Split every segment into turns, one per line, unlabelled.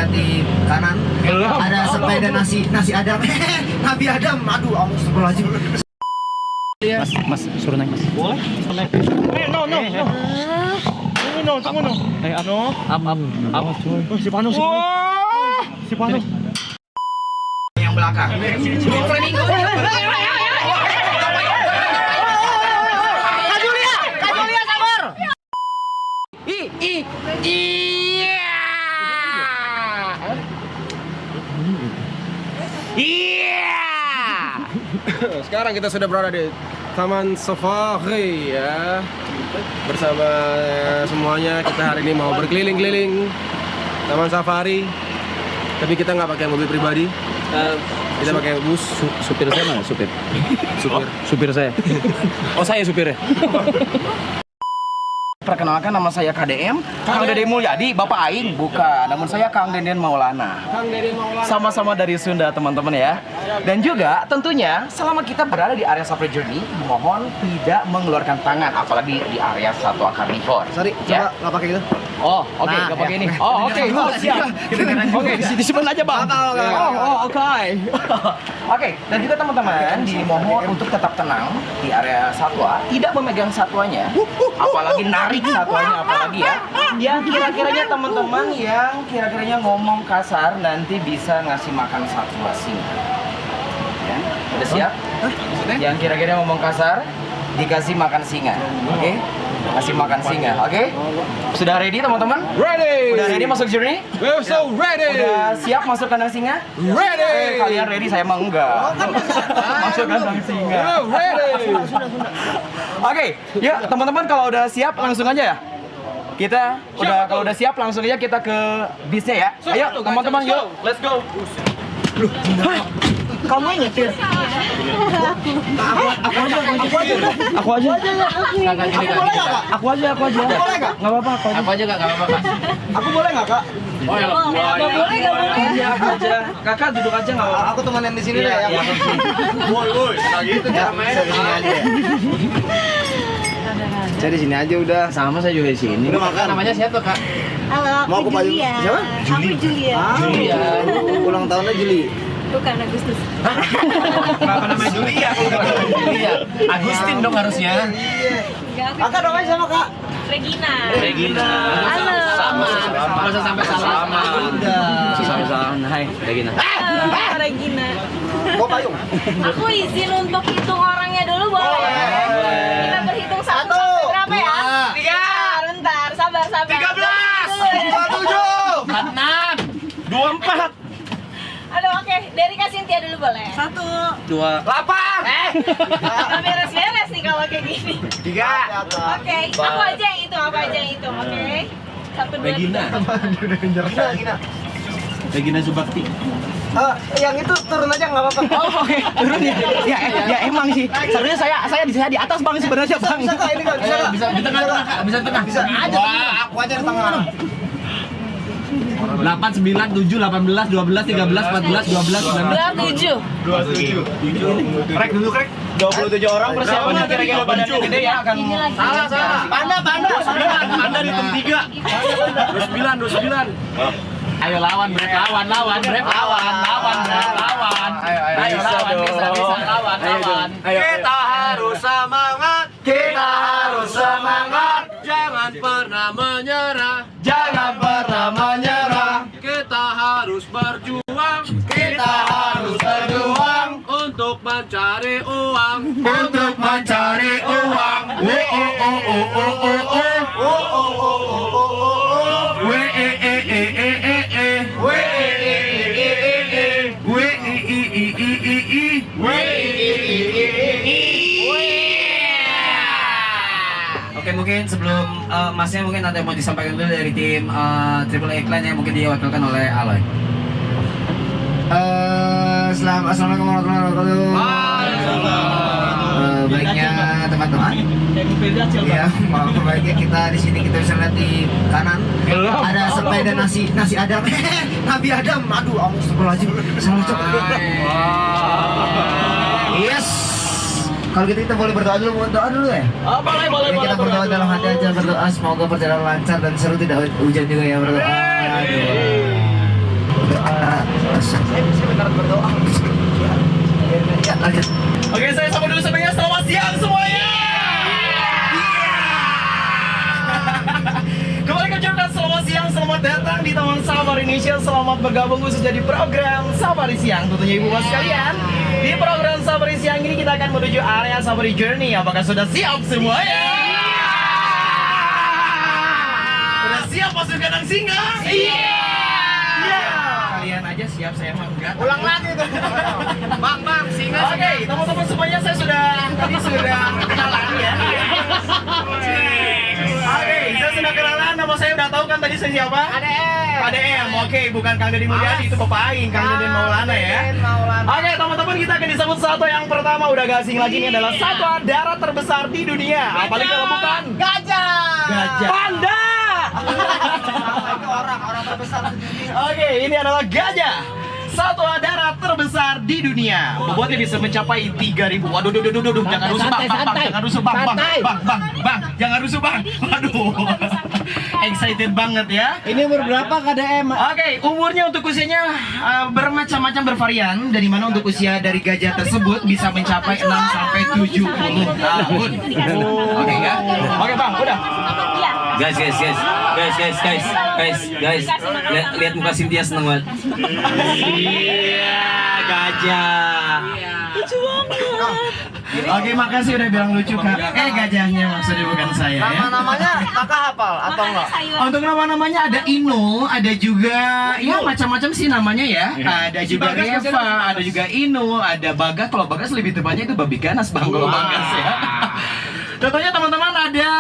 lihat di kanan ada sepeda nasi Adam. Nabi Adam. Aduh, astagfirullahaladzim.
Mas, suruh naik mas.
Boleh? Naik. No. Tunggu no. Up. Si Pano.
Yang belakang. Kajulia sabar.
Sekarang kita sudah berada di Taman Safari ya. Bersama semuanya kita hari ini mau berkeliling-keliling Taman Safari. Tapi kita nggak pakai mobil pribadi. Kita pakai bus.
Supir saya mana? Supir saya. Oh saya supirnya. Perkenalkan, nama saya KDM, Kang Dede Mulyadi, Bapak Aing, bukan. Namun saya Kang Deden Maulana. Sama-sama dari Sunda teman-teman ya. Dan juga tentunya selama kita berada di area Safari Journey, mohon tidak mengeluarkan tangan, apalagi di area Satwa Carnivore.
Sorry,
ya?
coba nggak pakai gitu.
Oh, oke, nggak pakai ini. Oh, oke, siap. Oke, disimpan aja bang. Oke. Oke, dan juga teman-teman dimohon untuk tetap tenang di area satwa, tidak memegang satwanya, apalagi narik satwanya, apalagi ya. Yang kira-kiranya teman-teman yang kira-kiranya ngomong kasar nanti bisa ngasih makan satwa singa. Ya, udah siap? Yang kira-kira ngomong kasar dikasih makan singa, oke? Kasih makan singa, oke? Sudah ready teman-teman?
Ready.
Udah ready masuk journey?
We're so ready.
Udah siap masuk kandang singa?
Ready.
Kalian ready, saya mah enggak. Masuk kandang singa.
Ready.
Oke, yuk teman-teman kalau udah siap langsung aja ya. Kita kalau udah siap langsung aja kita ke bisnya ya. Ayo teman-teman yuk, let's go. Kamu yang nyetir? Aku aja. Aku aja.
Boleh nggak?
Nggak apa-apa.
Aku aja nggak apa-apa.
Aku boleh nggak kak?
Oh ya.
Nggak boleh. Aku aja. Kakak duduk aja nggak apa-apa.
Aku temenin di sini deh ya.
Woi, kayak gitu
Ya,
cara main.
saya di sini aja ya. Saya di sini aja udah.
Sama saya juga di sini.
Udah makan. Namanya siapa kak?
Halo,
Mau
aku
aku payung?
Julia.
Siapa?
Aku Julia.
Julia. Ulang tahunnya Juli.
Bukan Agustus.
Kenapa namanya Julia? Julia. Agustin dong harusnya.
Enggak, aku
Kakak dong aja sama kak.
Regina.
Halo.
Halo.
Nggak usah sampai salaman. Udah.
Sama-sama. Hai, Regina.
Halo, Regina.
Bawa payung.
Aku izin untuk hitung orangnya dulu boleh?
Boleh.
Kita berhitung satu sampai berapa ya? 3. Bentar, sabar.
13. 27.
24.
Aduh, oke. Dari Kak Cynthia dulu boleh? 1.
2.
8.
Nggak beres-beres nih kalau kayak gini.
3.
Oke, aku aja yang hitung, oke? 1, 2, 3.
Regina Subakti.
Yang itu turun aja nggak apa-apa.
Oh, oke. Turun ya. Ya emang sih. Sebenarnya saya di atas Bang sebenarnya, Bang.
Bisa kak ini kak? Bisa kak?
Bisa di tengah, bisa di tengah.
Bisa aja. Wah, aku aja di tengah.
8, 9, 7, 18, 12, 13, 14, 12, 19.
27.
Rek dulu, Rek.
27 orang persiapannya kira-kira badannya gede ya akan.
Salah. Panda.
Anda di top 3. 29. Ayo lawan, Brep. Lawan. Ayo lawan, bisa lawan.
Kita harus semangat. Jangan pernah menyerah. Kita harus berjuang. Untuk mencari uang.
Oke, mungkin sebelum masnya mungkin ada yang mau disampaikan dulu dari tim Triple A Clan yang mungkin diwakilkan oleh Aloy. Assalamualaikum warahmatullahi wabarakatuh. Baiknya teman-teman. Ya, baiknya kita di sini kita bisa lihat di kanan ada sepeda nasi Adam. Nabi Adam. Aduh, astagfirullahaladzim. Salah cok. Yes. Kalau gitu kita boleh berdoa dulu ya?
Oh, boleh.
Kita berdoa dalam hati aja, berdoa semoga perjalanan lancar dan seru, tidak hujan juga ya, berdoa.
teman-teman Safari Indonesia, selamat bergabung khususnya di program Safari Siang. Tentunya ibu bapak sekalian, di program Safari Siang ini kita akan menuju area Safari Journey. Apakah sudah siap semuanya? Sudah siap masuk kandang singa? Iya. Kalian aja siap, saya mah enggak. Ulang lagi tuh. Bang, singa. Oke, teman-teman semuanya, saya sudah kenalan ya. Oke, saya sudah kenalan. Nama saya udah tahu kan tadi saya siapa? ADM. Oke, bukan Kang Deddy Mulyadi, itu Bapak Aing, Kang Deddy Maulana ya. Oke, teman-teman, kita akan disebut satwa yang pertama, udah gak asing lagi, ini adalah satwa darat terbesar di dunia. Apalagi kalau bukan gajah. Panda.
Itu orang terbesar di dunia.
Oke, ini adalah gajah. Satwa darat terbesar di dunia. Bobotnya bisa mencapai 3.000. Waduh, jangan rusuh bang, jangan rusuh bang, jangan rusuh bang. Waduh, excited banget ya.
Ini umur berapa KDM?
Oke, umurnya untuk usianya bermacam-macam bervarian. Dari mana untuk usia dari gajah tersebut bisa mencapai 6 sampai 70 tahun. Oke ya. Oke bang, udah.
Guys. Lihat muka Cynthia seneng banget. Iya, gajah.
Oke, makasih udah bilang lucu kak. Gajahnya maksudnya bukan saya ya.
Nama-namanya kakak hafal atau enggak?
Untuk nama-namanya ada Ino, ada juga ya macam-macam sih namanya ya. Ada juga Reva, ada juga Ino, ada Bagas. Kalau Bagas lebih tepatnya itu babi ganas bang, kalau Bagas ya. Contohnya teman-teman ada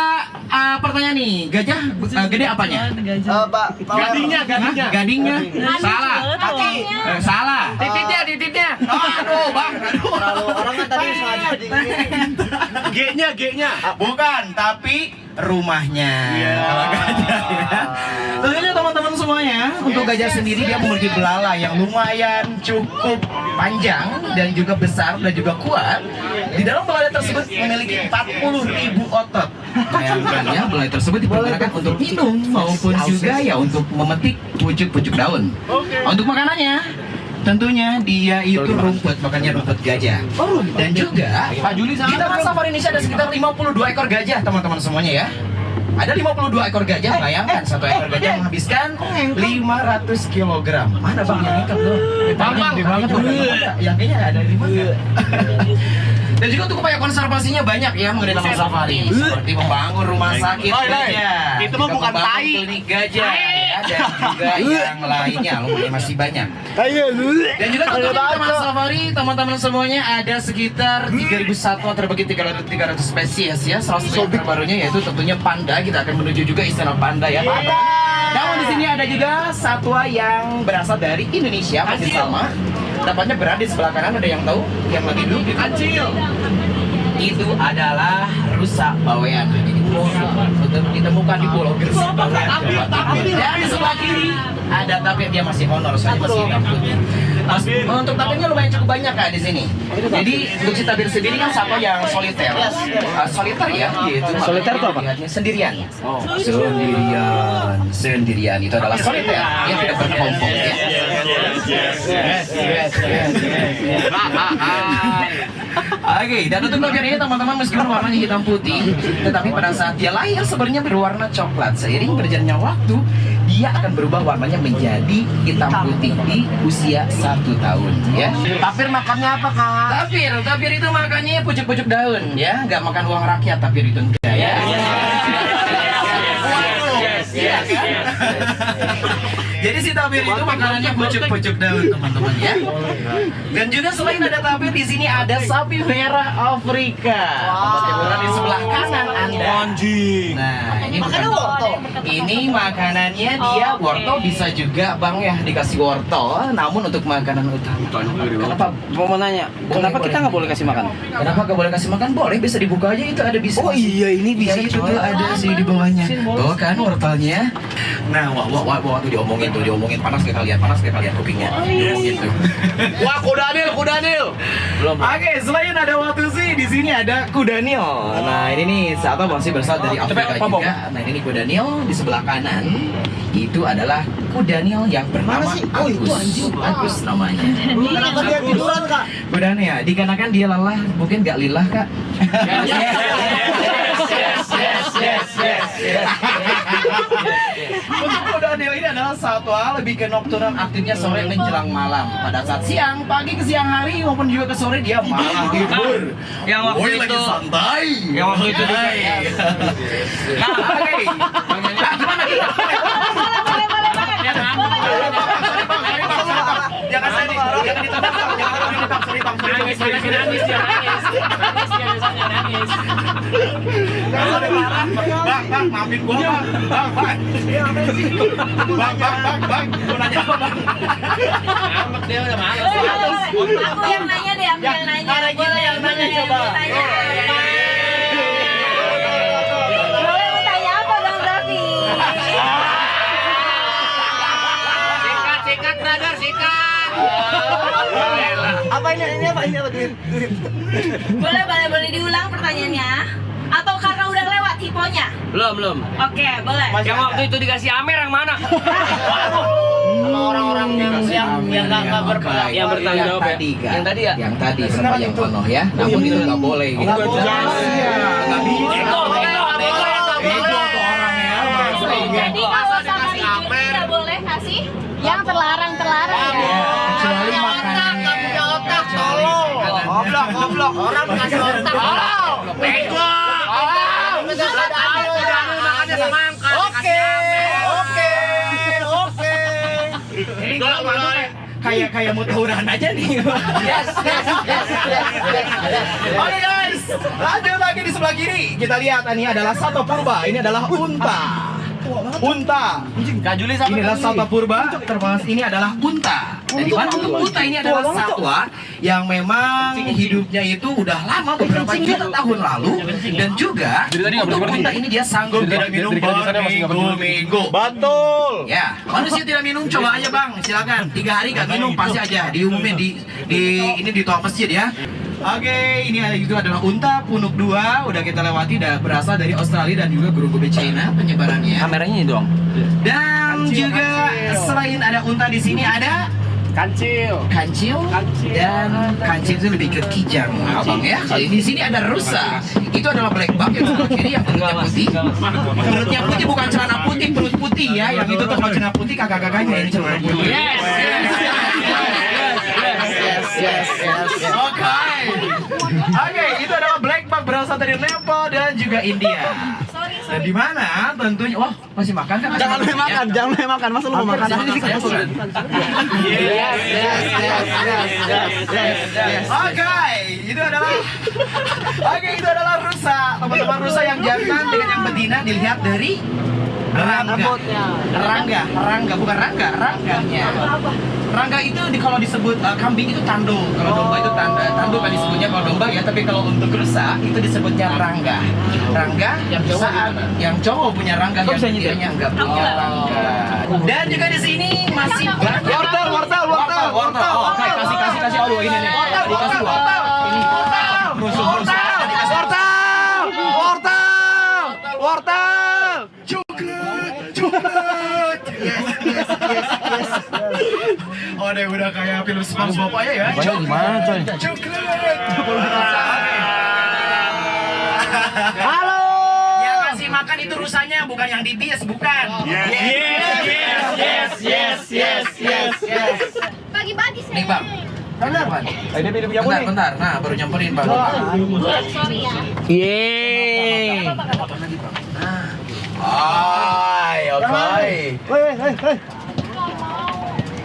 pertanyaan nih, gajah gede apanya? Gadingnya. Salah.
Kaki.
Salah. Titiknya. Aduh bang,
Kalau orang kan tadi sengaja
G-nya.
bukan, tapi rumahnya. Kalau gajah ya. Tentunya teman-teman semuanya, untuk gajah sendiri dia memiliki belalai yang lumayan cukup panjang dan juga besar dan juga kuat. Di dalam belalai tersebut memiliki 40.000 otot. Bayangkan ya, belalai tersebut digunakan untuk minum maupun juga ya untuk memetik pucuk-pucuk daun. Untuk makanannya, tentunya dia itu rumput, makanya rumput gajah. Dan juga di Taman Safari Indonesia ada sekitar 52 ekor gajah, teman-teman semuanya ya. Ada 52 ekor gajah, bayangkan satu ekor gajah menghabiskan 500 kg. Mana bang yang ikat tuh? Bang, yang kayaknya ada 5. Dan juga untuk upaya konservasinya banyak ya mengenai Taman Safari, seperti membangun rumah sakit gajah.
Itu mah bukan tai.
Klinik gajah ya, dan juga yang lainnya, masih banyak. Dan juga tentunya di Taman Safari, teman-teman semuanya ada sekitar 3.000 satwa terbagi 300 spesies ya. Salah satu yang terbarunya yaitu tentunya panda. Kita akan menuju juga istana panda ya. Namun di sini ada juga satwa yang berasal dari Indonesia, masih sama. Dapatnya berada di sebelah kanan, ada yang tahu? Yang lagi duduk gitu. Kecil. Itu adalah rusa bawean. Ditemukan di Pulau Gresik, Bawean, Jawa Timur. Dan di sebelah kiri ada tapir, dia masih honor, soalnya masih hitam putih. Untuk tapirnya lumayan cukup banyak kak di sini. Jadi untuk si tapir sendiri kan satwa yang soliter. Soliter ya, gitu.
Soliter itu apa?
Sendirian. Sendirian itu adalah soliter yang tidak berkelompok ya. Oke, dan untuk tapir ini teman-teman meskipun warnanya hitam putih, tetapi pada saat dia lahir sebenarnya berwarna coklat. Seiring berjalannya waktu, dia akan berubah warnanya menjadi hitam putih di usia 1 tahun ya.
Tapir makannya apa kak?
Tapir itu makannya pucuk-pucuk daun ya, nggak makan uang rakyat tapir itu enggak ya. Iya kan? Jadi si tapir itu makanannya pucuk-pucuk daun teman-teman ya. Dan juga selain ada tapir, di sini ada sapi merah Afrika. Tempatnya berada di sebelah kanan Anda. Nah, ini
Makannya wortel.
Ini makanannya dia wortel, bisa juga bang ya dikasih wortel. Namun untuk makanan utama.
Kenapa? Mau nanya, kenapa kita nggak boleh kasih makan?
Kenapa nggak boleh kasih makan? Boleh, bisa dibuka aja, itu ada bisa.
Oh iya, ini bisa
itu tuh ada sih di bawahnya. Tuh kan wortelnya. Nah, wah tuh diomongin panas kayak kalian kupingnya. Gitu.
Wah, kudanil.
Belum.
Oke, selain ada watu sih, di sini ada kudanil. Nah, ini nih satwa masih berasal dari Afrika juga. Nah, ini nih kudanil di sebelah kanan. Itu adalah kudanil yang bernama Agus. Agus namanya.
Kenapa dia tiduran kak?
Kudanil, dikarenakan dia lelah, mungkin nggak lilah kak. Yes. Untuk kuda Neo ini adalah satwa lebih ke nocturnal, aktifnya sore menjelang malam. Pada saat siang, pagi ke siang hari maupun juga ke sore dia malah tidur.
Yang waktu
Boy lagi
itu
santai.
Yang waktu itu juga.
Nah, oke. Nah, gimana kita?
Boleh banget.
Jangan sedih, jangan ditebak, sorry bang.
Nangis dia biasanya nangis.
Bang, maafin gua bang. Bang, gua nanya apa bang?
Ngambek dia udah males.
Aku yang nanya deh, aku yang nanya.
Ada gini yang nanya coba.
Boleh mau tanya apa Bang Raffi?
Sikat brother, sikat.
Apa ini apa Duit?
Boleh diulang pertanyaannya? Atau karena udah lewat hiponya?
Belum.
Oke, boleh.
Yang waktu itu dikasih Amer yang mana?
Sama orang-orang yang nggak berpengalaman.
Yang bertanggung jawab ya?
tadi kan?
Yang tadi ya?
Yang tadi semua yang penuh ya. Namun itu nggak boleh gitu.
Nggak boleh.
Nggak bisa.
Bego
Tuh orangnya.
Jadi kalau sama Rijun tidak boleh kasih yang terlarang ya.
Kecuali makanannya.
Goblok. Orang kasih otak.
Bego. Makannya sama angka.
Oke.
Ini nggak boleh. Kayak mau tawuran aja nih.
Yes.
Oke guys, lanjut lagi di sebelah kiri. Kita lihat ini adalah satwa purba. Ini adalah unta.
Kak Juli sama
Ini adalah satwa purba. Termasuk ini adalah unta. Dari mana untuk unta ini adalah satwa yang memang hidupnya itu udah lama beberapa juta tahun lalu dan juga untuk unta ini dia sanggup tidak minum berminggu-minggu.
Betul.
Ya, manusia tidak minum, coba aja bang, silakan. 3 hari gak minum pasti aja diumumin di ini di toa masjid ya. Oke, ini itu adalah unta punuk 2, udah kita lewati, berasal dari Australia dan juga Guru-guru China penyebarannya.
Kameranya ini dong.
Dan juga selain ada unta di sini ada
Kancil.
kancil dan kancil itu lebih ke kijang, abang ya. Kali di sini ada rusa. Itu adalah black buck yang sebelah kiri yang perutnya putih. Perutnya putih bukan celana putih, perut putih ya. Yang itu tuh kalau celana putih kakak-kakaknya ini celana putih. Yes. Oke, itu adalah black buck berasal dari Nepal dan juga India. Dan di mana tentunya, wah masih makan kan?
Jangan boleh makan. Masa lu mau makan?
Yes. Oke, itu adalah rusa. Teman-teman rusa yang jantan dengan yang betina dilihat dari rangganya. Rangga itu kalau disebut kambing itu tando, kalau domba itu tando kan disebutnya kalau domba ya, tapi kalau untuk rusa itu disebutnya rangga. Rangga yang cowok punya rangga, yang ceweknya enggak punya rangga. Dan juga di sini masih banyak wortel. Oke, kasih Allah ini nih. Dikasih wortel. Ini wortel. Coklat. Yes. Oh, deh udah kayak film SpongeBob aja ya.
Gimana coy?
Coklat.
Halo.
Yang ngasih makan itu rusanya, bukan yang di bis, bukan. Yes.
Pagi-pagi sih.
Nih bang. Bentar, Bang.
Ini pilih punya kuning.
Bentar. Nah, baru nyamperin bang.
Sorry ya.
Yeay.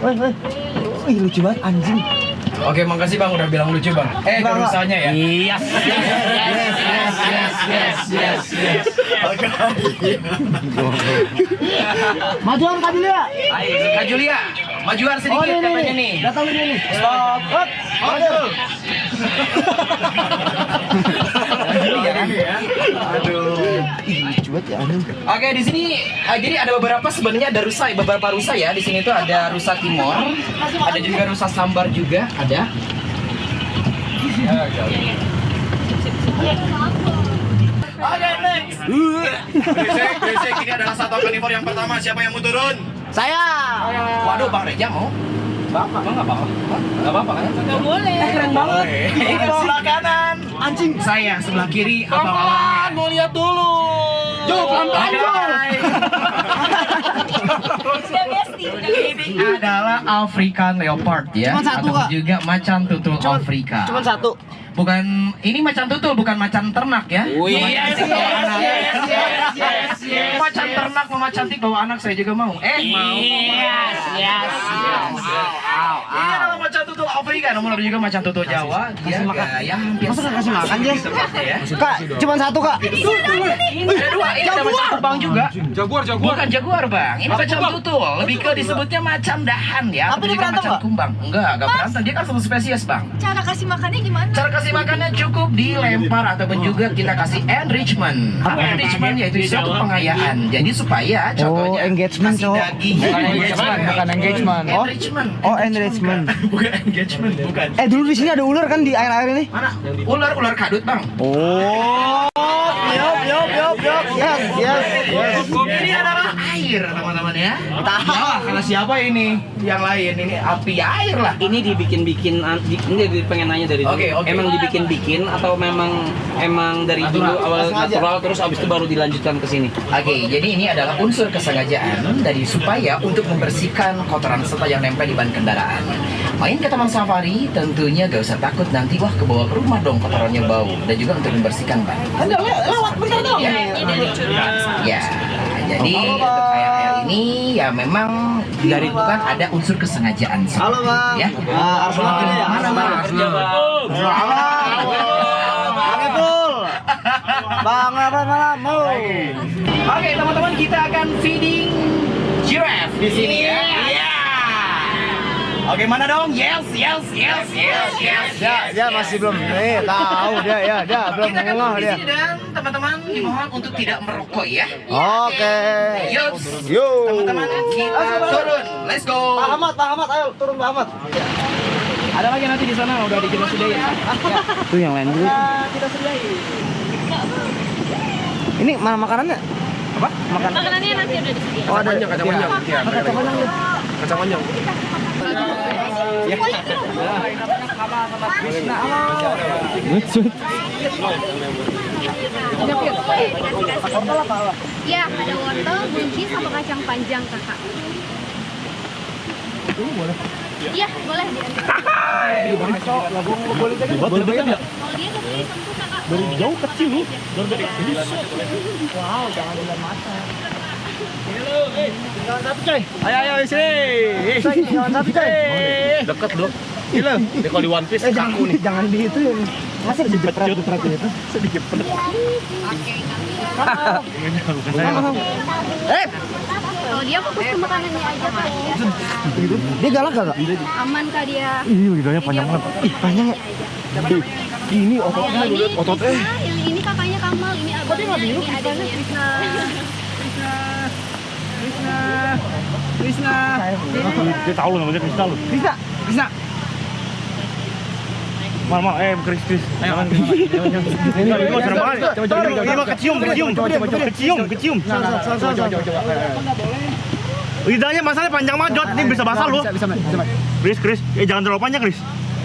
Oke.
Wih, lucu banget anjing.
Oke, makasih bang udah bilang lucu bang. Ke rusanya ya.
Iya.
Yes. Oke.
Majuan Kak Julia.
Ayo, Kak Julia, majuan sedikit katanya nih.
Datang dia nih.
Stop. Aduh.
Lucu banget ya.
Oke, di sini jadi ada beberapa rusa ya. Di sini tuh ada rusa timor, ada juga rusa sambar juga ada. Oke, next. Berisik, ini adalah satwa karnivor yang pertama. Siapa yang mau turun?
Saya.
Waduh, Bang Reja mau? Bapak, Bang nggak apa-apa. Nggak apa-apa kan?
Nggak boleh.
Keren banget. Ini sebelah kanan.
Anjing. Saya sebelah kiri abang-abang.
Mau lihat dulu.
Jo, pelan-pelan Jo.
Udah besti, udah besti.
Ini adalah African leopard ya.
Cuma satu,
Ataupun
Kak.
juga macan tutul Afrika.
Cuma satu.
Bukan, ini macan tutul, bukan macan ternak ya.
Yes,
Macan ternak sama cantik bawa anak saya juga mau. Mau. Ini adalah macan tutul Afrika, namun ada juga macan tutul Jawa. Dia ya hampir.
Masa nggak kasih makan, Jess?
Ya.
Kak, cuma satu Kak.
Ada dua, ini ada macan terbang juga.
Jaguar.
Bukan jaguar bang, ini macan tutul. Lebih ke disebutnya macan dahan ya.
Apa
Atau
dia
juga
berantem,
macan
Pak?
kumbang. Enggak berantem. Dia kan satu spesies bang.
Cara kasih makannya gimana?
Cara kasih makannya cukup dilempar ataupun juga kita kasih enrichment. Apa enrichment? Yaitu suatu pengayaan. Jadi supaya contohnya
engagement,
kasih
Cok.
daging.
Bukan engagement, bukan engagement. Oh.
Enrichment.
Oh, enrichment.
Bukan engagement, bukan.
Dulu di sini ada ular kan di air-air ini?
Mana? Ular kadut bang.
Oh. Yup. Yes.
Ini adalah air teman-teman ya. Tahu karena siapa ini? Yang lain ini api air lah.
Ini dibikin-bikin, ini pengen nanya dari dulu.
Oke.
Emang dibikin-bikin atau emang dari dulu awal natural terus abis itu baru dilanjutkan ke sini?
Oke, jadi ini adalah unsur kesengajaan dari supaya untuk membersihkan kotoran serta yang nempel di ban kendaraan. Main ke taman safari tentunya gak usah takut nanti wah kebawa ke rumah dong kotorannya bau, dan juga untuk membersihkan ban.
Lewat bentar dong.
Ya, jadi untuk KRL ini ya memang dari itu kan ada unsur kesengajaan.
Halo, Bang.
Ya.
Arsenal ini ya.
Mana Bang?
Bang, malam.
Oke teman-teman, kita akan feeding giraffe di sini ya. Oke, mana dong? Yes.
Dia masih belum. Tahu dia belum
Kita akan
ngeh
di
dia.
sini dan teman-teman dimohon untuk tidak merokok ya.
Oke.
Yuk, teman-teman kita turun. Let's go.
Pak Ahmad, ayo turun Pak Ahmad.
Ada lagi nanti di sana udah kita sediain.
Tuh yang lain dulu.
Kita sediain.
Ini mana makanannya? Apa?
Makanannya nanti udah disediain.
Oh, ada
Kacang panjang. Kacang panjang.
Ya, ada wortel, buncis, sama kacang panjang, kakak. Iya, boleh diambil. Kalau dia kasih sempur, kakak. Dari jauh kecil nih.
Ayo sini. Jangan satu coy.
Deket dong. Gila. Dia kalau di One Piece kaku nih.
Jangan di itu ya. Masa dijepret itu?
Kalau dia fokus ke makanannya aja, Kak.
Dia galak gak?
Aman, Kak, dia.
Lidahnya panjang banget. Ih, panjang ya. Ini ototnya, ototnya.
Yang ini kakaknya Kamal, ini abangnya, ini adiknya.
Krishna.
Dia tahu loh namanya Krisna loh.
Krishna.
Mal, Kris. Jangan. Ini mah serem banget. Ini mah kecium. Coba. Lidahnya masalahnya panjang banget, Jod. Ini bisa basah loh.
Bisa.
Kris. Jangan terlalu panjang, Kris.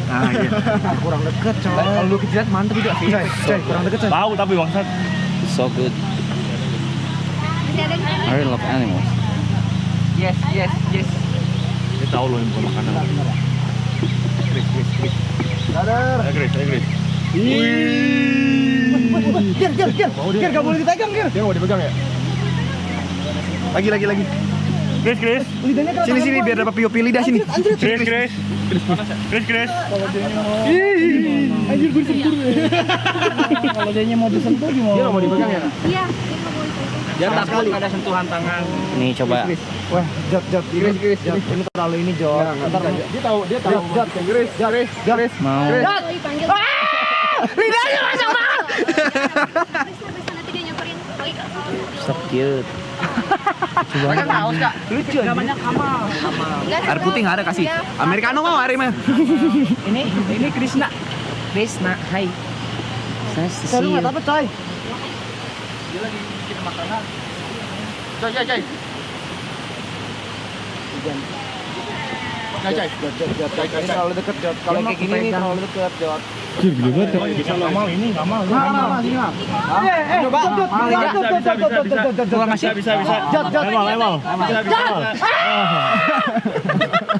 Nah, iya.
Kurang deket, coy. Kalau lu kejilat mantep juga. Coy, kurang deket, coy.
Tahu tapi bangsat.
So good.
Masih ada yang
I really love animals.
Yes.
Dia tahu loh ini bukan makanan. Kris.
Sadar.
Kris.
Gir, gak boleh dipegang, Gir.
Dia mau dipegang ya? Lagi.
Kris.
Lidahnya kenapa?
Sini biar dapat piupi lidah sini.
Kris.
Anjir, gue disentuh. Kalau dia mau disentuh gimana?
Dia nggak mau dipegang ya?
Iya, dia nggak boleh pegang.
Dia takut ada sentuhan tangan. Nih coba.
Wah, Jod. Ini terlalu ini, Jod.
Dia tahu. Jod. Garis.
Mau.
Jod, dipanggil.
Lidahnya panjang banget.
Bisa nanti dia nyamperin. Lagi, Kak.
So cute.
Banyak kaos, Kak. Lucu. Enggak banyak kamal.
Air putih nggak ada kasih. Americano mau air mah.
Ini Krishna.
Hai. Nice to
Coy, lu
see you.
nggak dapet, coy.
Coy.
Jod. Ini terlalu deket, Jod. Kalau kayak gini nih terlalu deket, Jod.
Amal ini, amal. Bisa. Emal.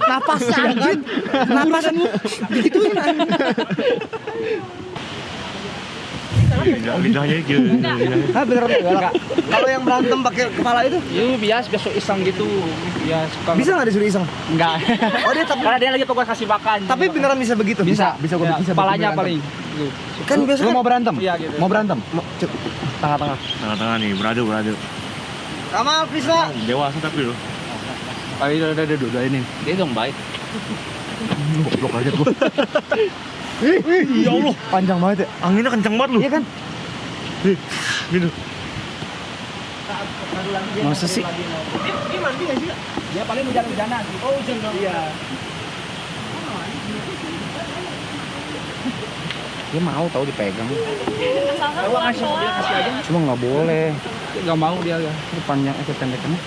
Napas anjing. Napas digituin.
Lidahnya gitu.
Ah bener enggak? Kalau yang berantem pakai kepala itu
biasa iseng gitu. Ya suka.
bisa nggak disuruh iseng?
Enggak.
Oh dia tapi
Karena dia lagi fokus kasih makan.
tapi beneran bisa begitu? Bisa gua bisa.
Kepalanya
berantem.
paling.
Kan biasa
Lu mau berantem?
Iya gitu.
Mau berantem?
Tengah-tengah.
Tengah-tengah nih, beradu.
Kamal bisa.
Dewasa tapi lo.
Ayo udah ini.
Dia dong baik.
Goblok aja gua. Ya Allah,
Panjang banget ya.
anginnya kencang banget lu.
Iya kan?
Gitu.
Masa sih?
Dia paling hujan-hujanan. Oh, hujan dong. Iya.
Dia mau tahu dipegang.
Asalkan pelan-pelan.
Cuma nggak boleh.
Enggak mau dia ya.
Ini panjang pendekannya.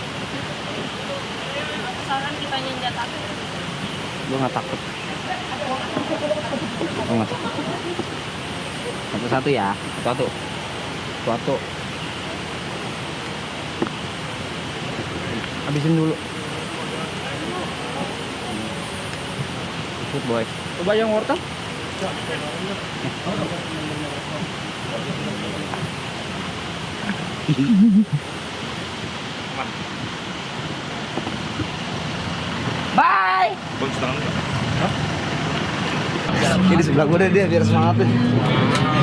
Asalkan kita nyenjat aku.
Gue nggak takut. Gue nggak takut. Satu-satu ya. Satu. Habisin dulu. Ikut boy.
Coba yang wortel.
Bye.
Bang setengah.
Ini sebelah gua deh dia biar semangat deh.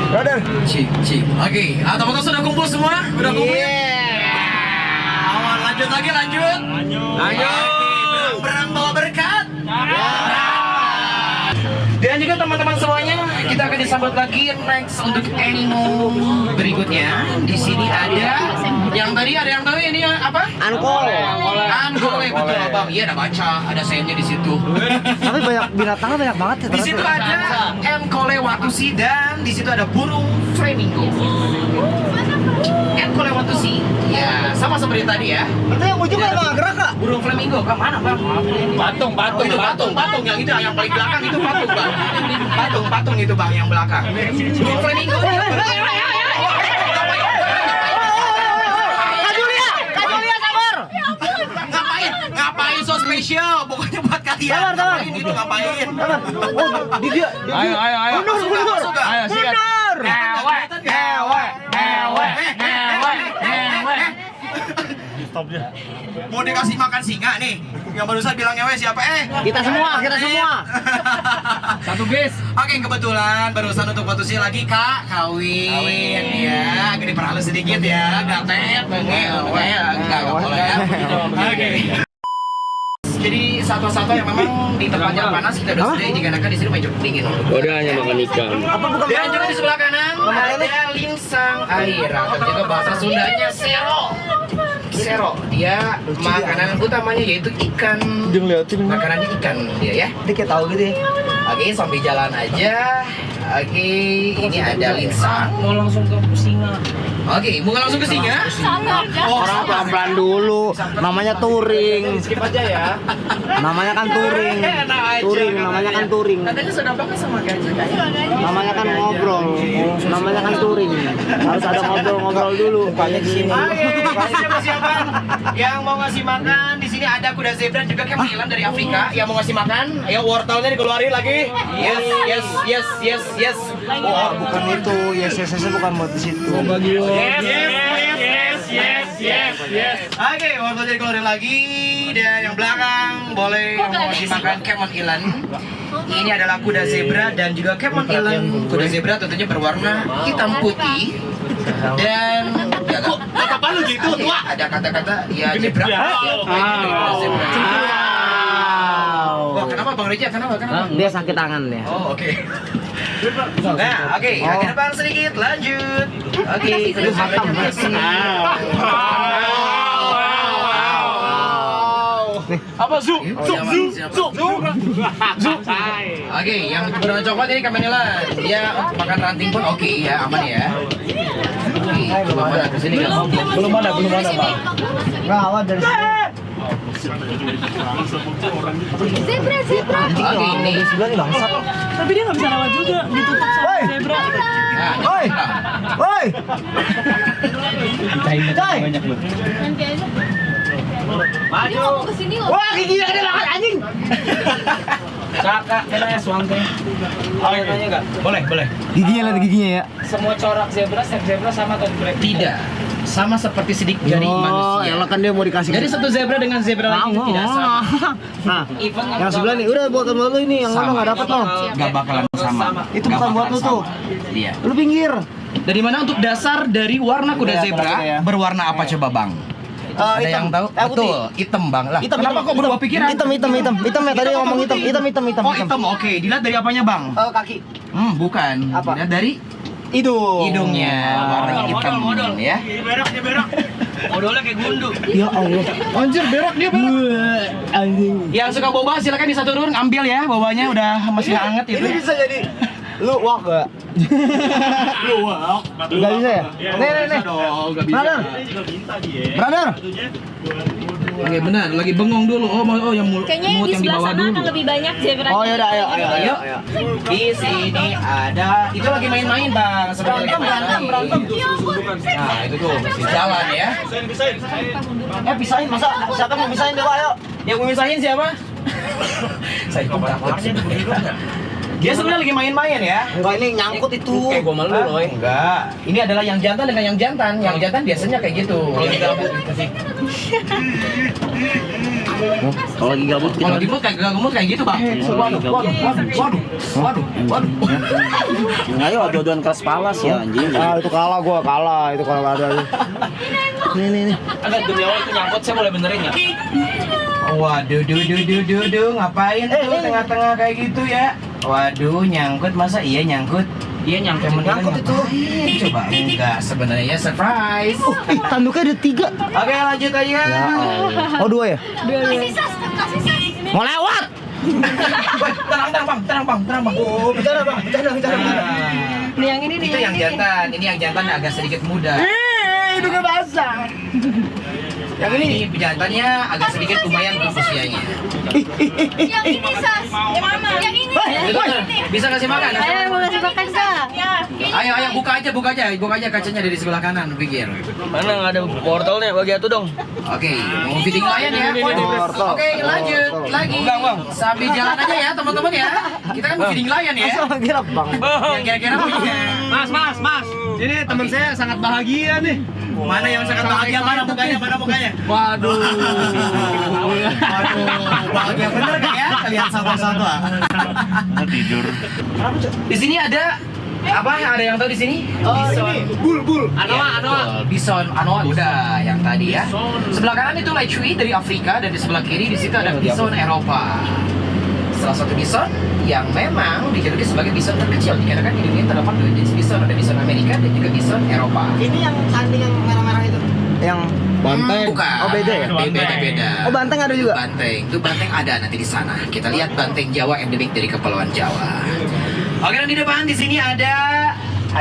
Brother.
Cik. Oke, foto sudah kumpul semua? Udah kumpul ya? Awan, lanjut lagi, lanjut. Berang bawa berkat. Dan juga teman-teman semuanya, kita akan disambut lagi next untuk animo berikutnya. Di sini ada yang tadi ada yang tahu ini apa?
Ankole.
Ankole, betul abang. Iya, ada baca, ada sayapnya di situ.
Tapi banyak binatangnya banyak banget ya.
Di situ ada Ankole watusi dan di situ ada burung flamingo. Ankole watusi, ya sama seperti tadi ya.
Itu yang ujung kan nggak gerak kak?
Burung flamingo, ke mana bang?
Patung.
Itu patung yang itu yang paling belakang itu patung bang. Patung itu bang yang belakang. Burung flamingo.
Kajulia sabar.
Ngapain so spesial? Pokoknya buat kalian. Ngapain itu ngapain?
Oh, dia.
Ayo.
Mundur.
Ayo, sikat.
Stop dia.
Mau dikasih makan singa nih. Yang barusan bilang ngewe siapa?
Kita semua.
Satu bis.
Oke, kebetulan barusan untuk fotonya lagi Kak kawin ya. Agak diperhalus sedikit ya. Gatet, enggak boleh ya. Oke. Jadi satu-satu yang memang di tempatnya panas kita udah sudah dikarenakan di sini banyak dingin.
Udah hanya makan ikan.
Dan juga di sebelah kanan ada linsang air atau juga bahasa Sundanya sero. Dia makanan utamanya yaitu ikan. Makanannya ikan dia ya.
Dia kayak tahu gitu ya.
Oke, sambil jalan aja. Oke, ini ada linsang.
Mau langsung ke singa.
Oke, mau langsung ke singa?
Orang pelan-pelan dulu. Namanya touring.
Skip aja ya.
Namanya kan touring. Namanya kan touring.
Katanya sudah banget sama gajah.
Namanya kan ngobrol. Namanya kan touring. Harus ada ngobrol-ngobrol dulu. Banyak di sini.
Oke, persiapan. Yang mau ngasih makan di sini ada kuda zebra juga kemilan dari Afrika. Yang mau ngasih makan, ayo wortelnya dikeluarin lagi. Yes.
Oh, bukan itu. Yes, bukan buat di situ.
Yes. Oke, wortelnya dikeluarin lagi. Dan yang belakang boleh yang mau ngasih makan kemon ilan. Ini adalah kuda zebra dan juga kemon ilan. Kuda zebra tentunya berwarna hitam putih. Dan ya, kata lu gitu tua. Ada kata-kata ya zebra. Zebra. Wah, kenapa Bang Reja? Kenapa?
Dia sakit tangan ya.
Oh, oke. Nah, oke, ke depan sedikit, lanjut. Oke, kedua makan masih.
Apa zu?
Oke, yang berwarna coklat ini Kamenilan. Dia makan ranting pun oke ya, aman ya. Oke, belum ada ke sini kan?
Belum ada, Bang.
Rawat dari sini.
Zebra.
Oke, ini
Sebelah ini bangsat.
Tapi dia nggak bisa lewat juga, ditutup sama.
Woi.
Zebra.
Woi. Woi. Coy.
Nanti aja. Dia
Maju.
ngomong kesini loh.
Wah, giginya gede banget anjing.
Kakak, kena ya suangke. Boleh tanya nggak? Boleh, boleh.
Giginya lihat giginya ya.
Semua corak zebra, setiap zebra sama atau berbeda? Tidak. Sama seperti sidik jari manusia.
elah kan dia mau dikasih.
Jadi satu zebra dengan zebra lain itu tidak sama.
Nah,
Even
yang sebelah nih udah buat lo ini, yang mana nggak dapat lo.
Gak bakalan sama.
Itu bukan buat lo tuh.
Iya.
Lu pinggir.
Dari mana untuk dasar dari warna kuda
Iya,
zebra?
kuda ya.
Berwarna apa coba bang? Ada yang tahu? Betul, hitam bang lah.
Hitam,
Kenapa
hitam,
kok berubah pikiran?
Hitam ya tadi ngomong hitam.
Oh hitam, oke. Dilihat dari apanya bang?
Kaki.
Bukan.
Apa?
Dilihat dari
Hidung.
hidungnya, warnanya hitam. Ya.
Modalnya kayak gundu.
Ya Allah. Anjir berak dia berak. Anjing.
Yang suka boba silakan bisa turun ambil ya, bobanya udah masih hangat itu.
Ini bisa jadi lu walk gak?
Lu wak.
Gak bisa ya? Nih.
dong, gak bisa.
Brother.
Oke benar, lagi bengong dulu. Oh yang
Kayaknya yang
mulut
di
yang di
sebelah
bawah
sana
dulu.
akan lebih banyak zebra.
Oh yaudah ayo.
Di sini ada, itu lagi main-main bang. Sebenarnya
Berantem.
Nah itu tuh masih jalan ya.
Pisahin masa siapa mau pisahin dulu ayo.
Yang mau misahin siapa? Saya takut. Dia sebenarnya lagi main-main ya.
Enggak ini nyangkut itu.
Kayak gua malu loh. Enggak. Ini adalah yang jantan dengan yang jantan. Yang jantan biasanya kayak gitu. Yang gabut kasih.
Kalau lagi gabut
Kalau gabut kayak gabut kayak gitu, Bang. Waduh.
Ayo adu-aduan keras palas ya anjing. Itu kalah itu kalau ada. Nih.
Agak demi awal itu nyangkut, saya boleh benerin ya? Waduh, ngapain tuh tengah-tengah kayak gitu ya? Waduh, nyangkut masa iya nyangkut? Iya nyangkut
itu.
Coba enggak sebenarnya surprise.
Tanduknya ada 3.
Oke, lanjut aja.
Ya Allah. Oh 2 ya?
Kasih sas.
Mau lewat.
Woi, tenang bang.
Oh, bicara bang.
Nih yang ini nih.
Itu yang jantan, ini yang jantan agak sedikit muda.
Hidungnya basah.
Yang ini jantannya agak sedikit lumayan untuk usianya.
Yang ini sas. Yang mana? Yang ini.
Bisa kasih makan?
Ayo mau kasih makan kak?
Ayo buka aja kacanya dari sebelah kanan, pikir.
Mana nggak ada portalnya? Bagi atuh dong.
Oke, mau feeding layan ya. Oke, lanjut lagi. Sambil jalan aja ya, teman-teman ya. Kita kan mau feeding layan ya.
Gila bang.
Yang kira-kira punya.
Mas. Ini teman saya sangat bahagia nih.
Mana yang sangat bahagia? Mana mukanya?
Waduh.
Bahagia bener kan ya? Kalian satwa-satwa.
Tidur.
Di sini ada apa? Ada yang tahu di sini? Bison.
Bul.
Anoa. Bison Anoa udah yang tadi ya. Sebelah kanan itu Lechui dari Afrika dan di sebelah kiri di situ ada bison Eropa. Salah satu bison yang memang dijuluki sebagai bison terkecil dikarenakan di dunia terdapat 2 jenis bison, ada bison Amerika dan juga bison Eropa.
Ini yang tanding yang merah-merah itu. Yang
Banteng.
Bukan.
Oh, beda ya?
Beda.
Oh banteng ada juga.
Banteng ada nanti di sana. Kita lihat banteng Jawa endemik dari Kepulauan Jawa. Oke, dan di depan di sini ada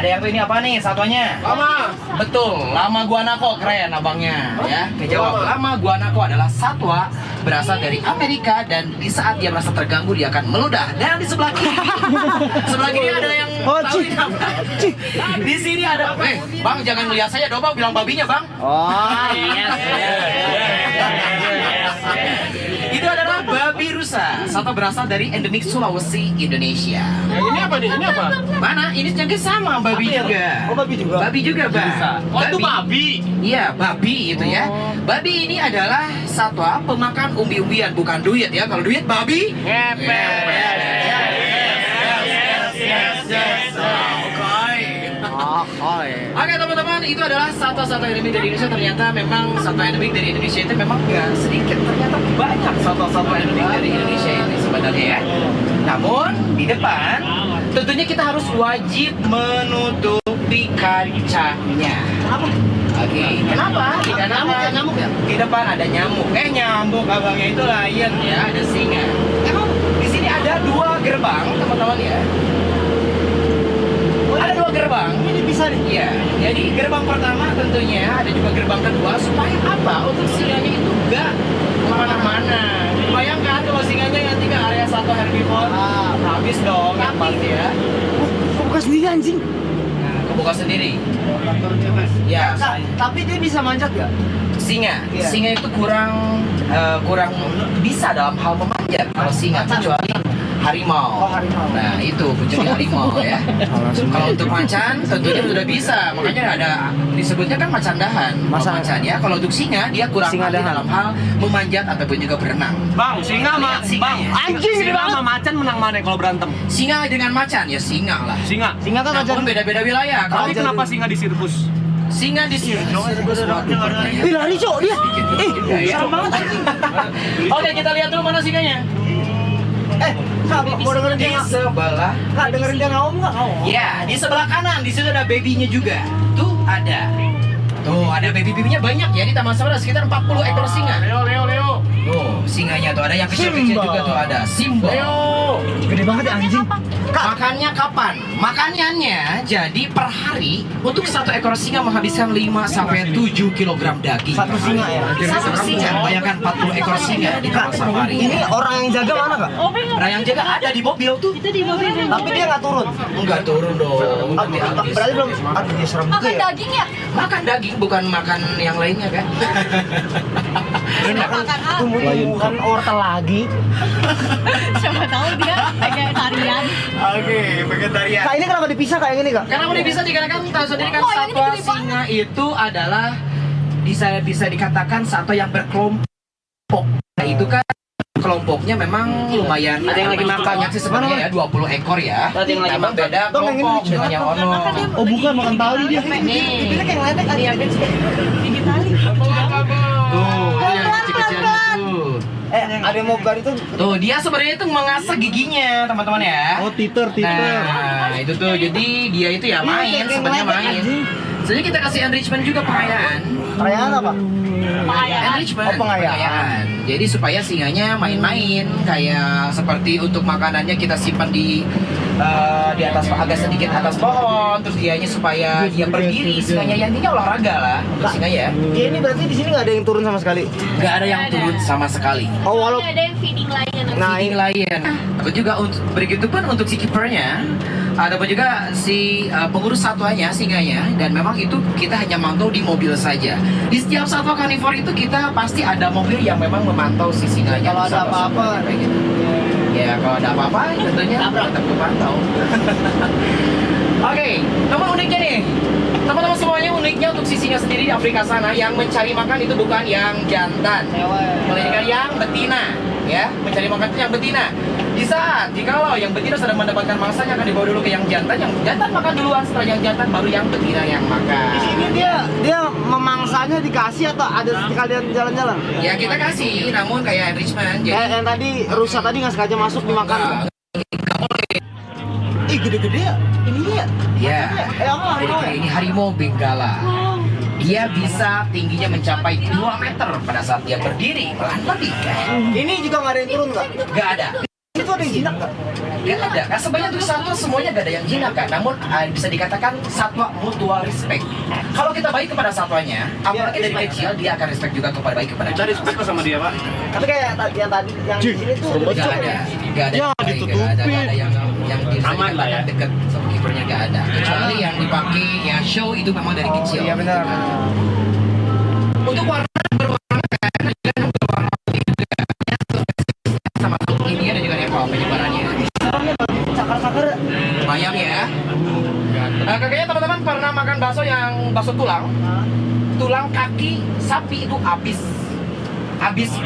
yang tuh ini apa nih satuannya?
Lama.
Betul, lama guanako, keren abangnya ya. Kejawab, lama guanako adalah satwa berasal dari Amerika dan di saat dia merasa terganggu dia akan meludah. Dan di sebelah kiri ada yang tahu ini apa? Di sini ada, Bang jangan melihat saya dong Bang, bilang babinya Bang.
Oh.
Itu adalah babi rusa, satwa berasal dari endemik Sulawesi, Indonesia.
Ini apa nih? Ini apa?
Mana? Ini juga sama, babi juga.
Oh babi juga.
Babi juga, Bang.
Oh itu babi.
Iya, babi itu ya. Babi ini adalah satwa pemakan umbi-umbian, bukan duit ya. Kalau duit, babi Oke teman-teman, itu adalah satwa-satwa endemik dari Indonesia. Ternyata memang satwa endemik dari Indonesia itu memang nggak sedikit. Ternyata banyak satwa-satwa endemik dari Indonesia itu sebenarnya ya. Namun di depan tentunya kita harus wajib menutupi kacanya. Oke, kenapa? Nyamuk ya? Di depan ada nyamuk. Nyamuk abangnya itu lion ya, ada singa. Emang di sini ada 2 gerbang teman-teman ya. Ada 2 gerbang.
Ini bisa nih.
Iya, jadi gerbang pertama tentunya ada juga gerbang kedua supaya apa? Untuk singanya itu enggak kemana-mana. Bayangkan kalau singanya nanti ke area satu herbivore, habis dong yang pasti ya.
kebuka sendiri anjing.
Kebuka sendiri. Ya,
Tapi dia bisa manjat ya?
singa.
Iya.
Singa itu kurang bisa dalam hal memanjat kalau singa, kecuali harimau.
Oh, harimau.
Nah, itu kecuali harimau ya. Kalau untuk macan tentunya sudah bisa. Makanya ada disebutnya kan macan dahan. Kalau macan ya. Kalau untuk singa dia kurang
Singa
ahli
dahan.
dalam hal memanjat ataupun juga berenang.
Bang, singa sama
Lihat singanya.
Anjing, gede
singa
banget.
sama macan menang mana kalau berantem?
Singa dengan macan ya singa lah.
Singa.
Singa kan aja.
Namun beda-beda wilayah. Kalau
Tapi kenapa singa di sirkus?
singa di sini.
Ih, lari cok dia. Serem banget anjing.
Oke, kita lihat dulu mana singanya.
Kak, mau dengerin
Di
dia
sebelah.
Kak, dengerin dia ngaum nggak?
Ya, di sebelah kanan. Di situ ada babynya juga. Tuh ada. Tuh ada baby-babynya banyak ya di Taman Safari sekitar 40 ekor singa.
Leo.
Tuh, singanya tuh ada yang kecil-kecil juga tuh ada. Simba.
Gede banget ya anjing.
Makannya kapan? Makanannya jadi per hari untuk satu ekor singa menghabiskan 5 sampai 7 kg daging.
Satu singa ya?
Satu singa. Bayangkan 40 ekor singa di Taman Safari.
Ini orang yang jaga mana kak?
Nah, yang jaga ada di mobil tuh.
Itu di mobil.
Tapi dia nggak turun.
Enggak turun dong. Nanti habis.
Berarti belum. Aduh, dia serem juga
Makan
ya.
daging ya?
Makan daging bukan makan yang lainnya kan?
Makan apa?
Tumbuh-tumbuhan wortel lagi.
Siapa tahu dia kayak tarian.
Oke, vegetarian.
Kak, ini kenapa dipisah kayak gini kak?
Karena udah bisa dikatakan tahu sendiri kan
Oh, yang ini
satwa
gede
singa itu adalah bisa dikatakan satwa yang berkelompok. Nah, itu kan kelompoknya memang lumayan ada yang lagi makannya sih sebenarnya ya 20 ekor ya. Memang beda kelompok dengan yang ono.
Oh bukan, makan tali dia.
Nih.
Ini kayak ngeledek aja.
Gigi tali.
Tuh, itu yang kecil-kecil itu.
Ada yang mau bar itu?
Tuh, dia sebenarnya itu mengasah giginya, teman-teman ya.
Oh, titer.
Nah, itu tuh jadi dia itu ya main, sebenarnya main. Jadi kita kasih enrichment juga pengayaan.
Perayaan apa?
Enrichment,
Oh, pengayaan.
Jadi supaya singanya main-main kayak seperti untuk makanannya kita simpan di atas agak sedikit atas pohon, terus dianya supaya dia berdiri, singanya yang intinya olahraga lah untuk singa ya.
Dia ini berarti di sini nggak ada yang turun sama sekali.
Nggak ada yang turun sama sekali.
Oh walau.
Ada yang feeding lainnya.
Nah,
Feeding lion. Aku juga begitu pun untuk si kipernya, ataupun juga si pengurus satwanya, singanya, dan memang itu kita hanya mantau di mobil saja. Di setiap satwa karnivor itu kita pasti ada mobil yang memang memantau si singanya.
Kalau ada apa-apa,
kayak gitu. Ya kalau ada apa-apa tentunya tetap kepantau. Oke, namun uniknya nih, teman-teman semuanya uniknya untuk si singa sendiri di Afrika sana yang mencari makan itu bukan yang jantan, melainkan yang betina, ya mencari makan itu yang betina. Di saat jikalau yang betina sudah mendapatkan mangsanya akan dibawa dulu ke yang jantan makan duluan, setelah yang jantan baru yang betina yang makan.
Di sini dia memangsanya dikasih atau ada sekalian jalan-jalan?
Ya kita kasih, namun kayak enrichment. Jadi
Kayak yang tadi rusa tadi nggak sengaja masuk dimakan. Ih gede-gede ya. Ini ya.
ya.
Apa harimau ya?
Ini harimau benggala. Dia bisa tingginya mencapai 2 meter pada saat dia berdiri, bahkan lebih.
Ini juga nggak ada yang turun nggak?
Gak ada.
Itu ada yang jinak nggak?
Gak ada. Nah, sebenarnya untuk satwa semuanya gak ada yang jinak kan. Namun bisa dikatakan satwa mutual respect. Kalau kita baik kepada satwanya, apalagi dari kecil dia akan respect juga baik kepada kita.
Respect sama dia, Pak.
Tapi kayak yang tadi yang di sini tuh
Gak ada, gak ada,
Ya,
gak ada,
ditutupin.
gak ada yang bisa
Aman lah ya.
dikatakan deket sama kipernya gak ada. Kecuali yang dipakai ya show itu memang dari kecil.
Iya benar.
Untuk warna berwarna kan, dan berwarna juga sama ini ada juga Nepal penyebarannya.
Cakar-cakar.
Lumayan ya. Kayaknya teman-teman pernah makan bakso tulang. Tulang kaki sapi itu habis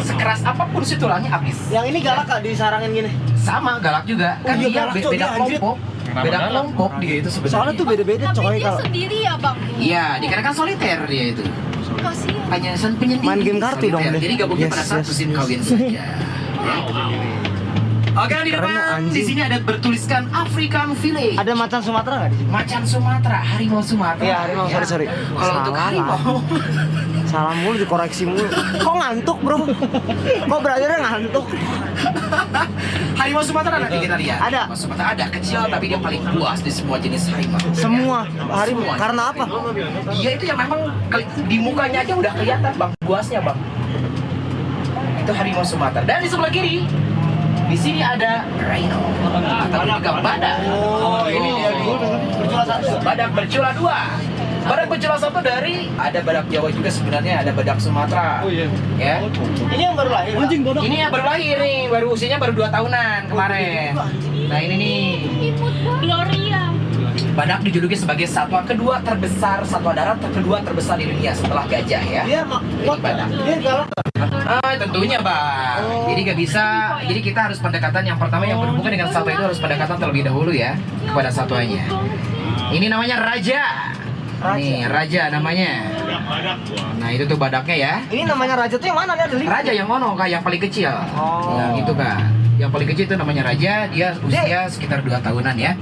sekeras apapun si tulangnya habis.
Yang ini galak kak disarangin gini.
Sama galak juga. Kan
iya,
dia
galak, Cok,
beda
dia anjir.
kelompok. Beda kelompok dia itu sebenarnya.
Soalnya tuh beda-beda
Tapi
coy
dia
kalau.
sendiri ya bang.
Iya, dikarenakan soliter dia itu.
Kasihan.
Hanya penyendiri.
Main game kartu dong
soliter.
deh.
Jadi gabungnya
Yes,
pada satu
yes.
sim kawin saja. Ya. Oke, di
Keren,
depan
anjing.
di sini ada bertuliskan African Village.
Ada macan Sumatera nggak di sini?
Macan Sumatera, harimau Sumatera.
Iya, harimau,
Ya.
sorry.
Kalau untuk
Salah,
harimau,
Salah mulu dikoreksi mulu. Kok ngantuk bro? Kok belajarnya ngantuk?
harimau Sumatera nanti kita lihat.
Ada.
Harimau Sumatera ada kecil tapi dia paling buas di semua jenis harimau.
Semua harimau.
Semua.
Karena apa?
Dia itu yang memang di mukanya aja udah kelihatan bang buasnya bang. Itu harimau Sumatera. Dan di sebelah kiri di sini ada rhino atau juga badak.
Oh, ini dia nih.
bercula 1. Badak bercula 2. Badak bercula 1 dari ada badak Jawa juga sebenarnya, ada badak Sumatera.
Oh iya.
Ya.
Ini yang baru lahir.
Anjing bodoh.
Ini yang baru lahir nih, baru usianya baru 2 tahunan kemarin. Nah, ini nih.
Gloria.
Badak dijuluki sebagai satwa kedua terbesar, satwa darat kedua terbesar di dunia setelah gajah ya.
Dia
Ini badak.
Dia galak.
Tentunya bang. Jadi nggak bisa. Jadi kita harus pendekatan yang pertama yang berhubungan dengan satwa itu harus pendekatan terlebih dahulu ya kepada satwanya. Ini namanya raja. Nih raja namanya. Nah itu tuh badaknya ya.
Ini namanya raja tuh yang mana nih? Ada link?
Raja yang mono kak, yang paling kecil. Yang itu kak. Yang paling kecil itu namanya raja. Dia usia sekitar 2 tahunan ya.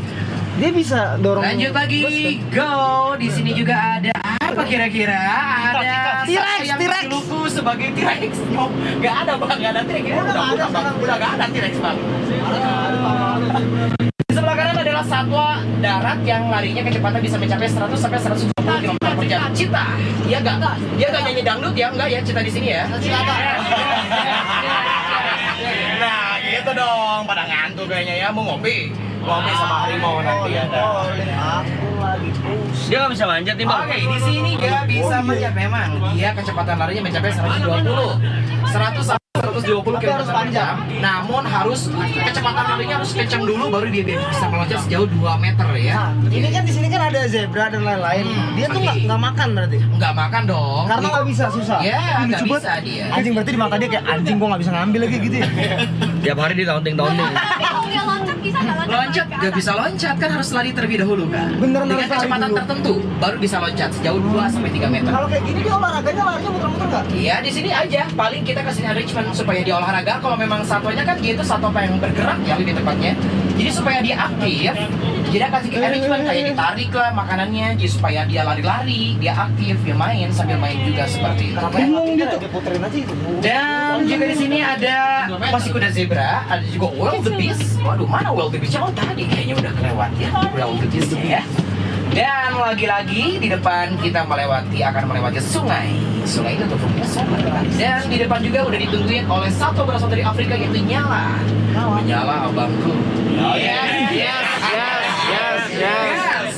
Dia bisa dorong.
Lanjut lagi, go. Di sini juga ada apa kira-kira? Ada
T-Rex,
yang
T-Rex.
dijuluku sebagai T-Rex. Oh, nggak ada bang, nggak ada T-Rex. Udah nggak ada T-Rex bang. Di sebelah kanan adalah satwa darat yang larinya kecepatan bisa mencapai 100 sampai 120 km/jam. Cita. Dia nggak nyanyi dangdut ya, enggak ya Cita di sini ya. Nah, gitu dong. Pada ngantuk kayaknya ya, mau ngopi. Ngopi sama harimau nanti ada.
Aku lagi pusing.
Dia nggak bisa manjat nih bang.
Oke, di sini dia bisa manjat memang. Dia kecepatan larinya mencapai 120. 100 sampai 120 km/jam. Namun harus kecepatan larinya harus kencang dulu baru dia bisa meloncat sejauh 2 meter ya.
Ini kan di sini kan ada zebra dan lain-lain. Dia tuh nggak makan berarti.
Nggak makan dong.
Karena nggak bisa susah.
Ya,
Ini
nggak
lucu
bisa
banget.
dia.
Anjing berarti dimakan dia kayak anjing gua nggak bisa ngambil lagi gitu ya.
Tiap hari di taunting.
Kalau dia loncat bisa nggak loncat?
Loncat nggak bisa loncat kan harus lari terlebih dahulu kan.
Beneran
Dengan
harus lari
kecepatan
dulu.
tertentu baru bisa loncat sejauh 2 sampai 3 meter.
Kalau kayak gini dia olahraganya larinya muter-muter nggak?
Iya di sini aja. Paling kita kasih enrichment supaya dia olahraga. Kalau memang satwanya kan dia itu satwa yang bergerak ya lebih tepatnya. Jadi supaya dia aktif, jadi kasih enrichment kayak ditarik lah makanannya, jadi supaya dia lari-lari, dia aktif, dia main sambil main juga seperti itu.
Bingung gitu. Dia puterin aja itu.
Dan juga di sini ada masih kuda zebra, ada juga wildebeest. Waduh mana wildebeest? Oh tadi kayaknya udah kelewat ya wildebeest ya. Dan lagi-lagi di depan kita akan melewati sungai. Sungai itu tuh sungai. Dan di depan juga udah ditungguin oleh satu berasal dari Afrika yaitu Nyala. Nyala abangku. Yes.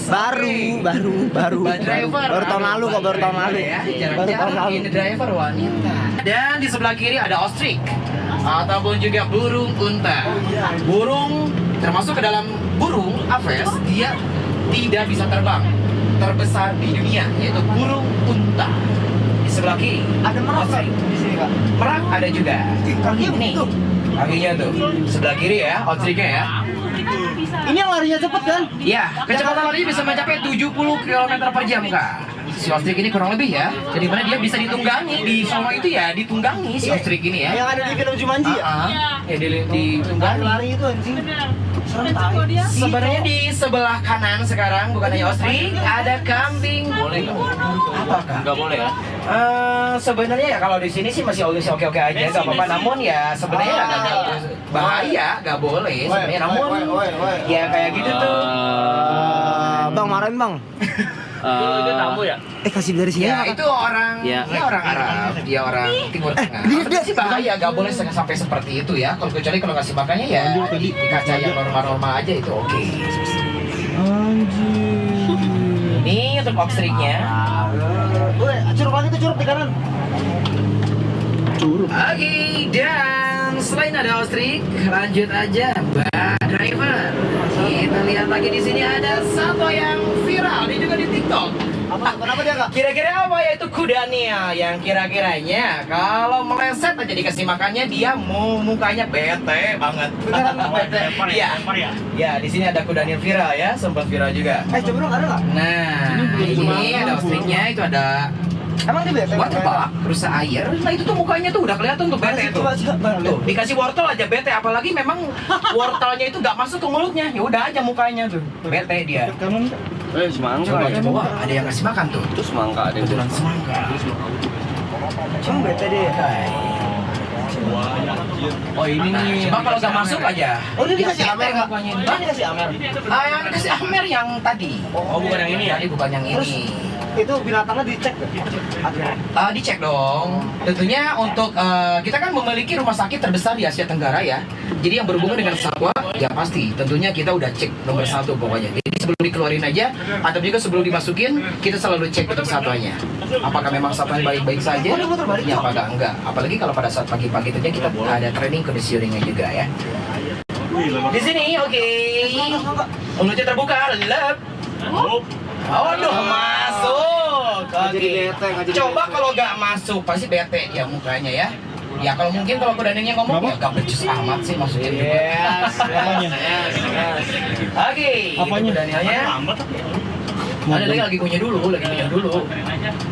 Baru tahun lalu kok, baru tahun lalu.
Ya,
Baru tahun lalu.
ini driver wanita. Dan di sebelah kiri ada ostrich ataupun juga burung unta. Burung termasuk ke dalam burung aves, dia tidak bisa terbang. Terbesar di dunia yaitu burung unta. Di sebelah kiri
Ada merak
ostrich.
di sini kak.
Merak ada juga.
Kakinya
Nih,
begitu.
kakinya tuh. Sebelah kiri ya, ostrichnya ya.
Ini yang larinya cepet kan?
Ya, kecepatan larinya bisa mencapai 70 km/jam kak. Si ostrich ini kurang lebih ya. Jadi mana dia bisa ditunggangi di Solo itu ya, ditunggangi si ostrich ini ya.
Yang ada di film Jumanji ya?
Ya ditunggangi.
Lari itu anjing. Serem tai.
Sebenarnya di sebelah kanan sekarang bukan hanya ostrich, ada kambing. Boleh nggak? Apa kak?
Nggak boleh ya.
Sebenarnya ya kalau di sini sih masih oke-oke aja, nggak apa-apa. Namun ya sebenarnya agak bahaya, nggak boleh sebenarnya. Namun ya kayak gitu tuh.
Bang marahin bang.
Itu tamu ya.
Kasih dari sini
Ya itu orang,
Ya.
dia orang Arab, dia orang Timur Tengah. Dia sih bahaya, nggak boleh sampai seperti itu ya. Kalau kecuali kalau kasih makannya ya di kaca yang normal-normal aja itu oke. Ini untuk ostrich-nya.
Curug lagi tuh, curug di kanan.
Oke, dan selain ada ostrich, lanjut aja Mbak Driver. Kita lihat lagi di sini ada satwa yang viral, dia juga di TikTok.
Kenapa dia kak?
Kira-kira apa yaitu kuda Nil yang kira-kiranya kalau meleset aja dikasih makannya dia mukanya bete banget.
Beneran bete?
Iya. Ya, di sini ada kuda Nil viral ya, sempat viral juga.
Coba dong ada nggak?
Nah, ini ada ostrich-nya, itu ada
Emang dia bete?
waterbuck, rusa air. Nah itu tuh mukanya tuh udah kelihatan tuh bete tuh. Tuh, dikasih wortel aja bete, apalagi memang wortelnya itu nggak masuk ke mulutnya. Ya udah aja mukanya tuh. Bete dia.
Semangka.
Coba ada yang ngasih makan tuh.
Itu semangka ada.
Kebetulan semangka.
Cuma bete dia.
Oh ini nih.
Coba kalau nggak masuk aja.
Oh dia dikasih
bete
Amer kak?
mukanya.
Dia dikasih Amer?
Yang dikasih Amer yang tadi.
Oh bukan yang ini ya?
Tadi bukan yang
Terus
ini.
itu binatangnya dicek akhirnya.
Dicek dong. Tentunya untuk kita kan memiliki rumah sakit terbesar di Asia Tenggara ya. Jadi yang berhubungan dengan satwa ya pasti. Tentunya kita udah cek nomor 1 pokoknya. Jadi sebelum dikeluarin aja, atau juga sebelum dimasukin, kita selalu cek untuk satwanya. Apakah memang satwanya baik-baik saja? Ya, apakah enggak? Apalagi kalau pada saat pagi-pagi itu kita ada training conditioningnya juga ya. Di sini, oke. Mulutnya terbuka, lep. Oh, masuk. Oke. Coba kalau nggak masuk, pasti bete ya mukanya ya. Ya kalau mungkin kalau kudanilnya ngomong ya gak becus amat sih maksudnya. Oke.
Apanya?
Kudanilnya. Ada lagi kunyah dulu.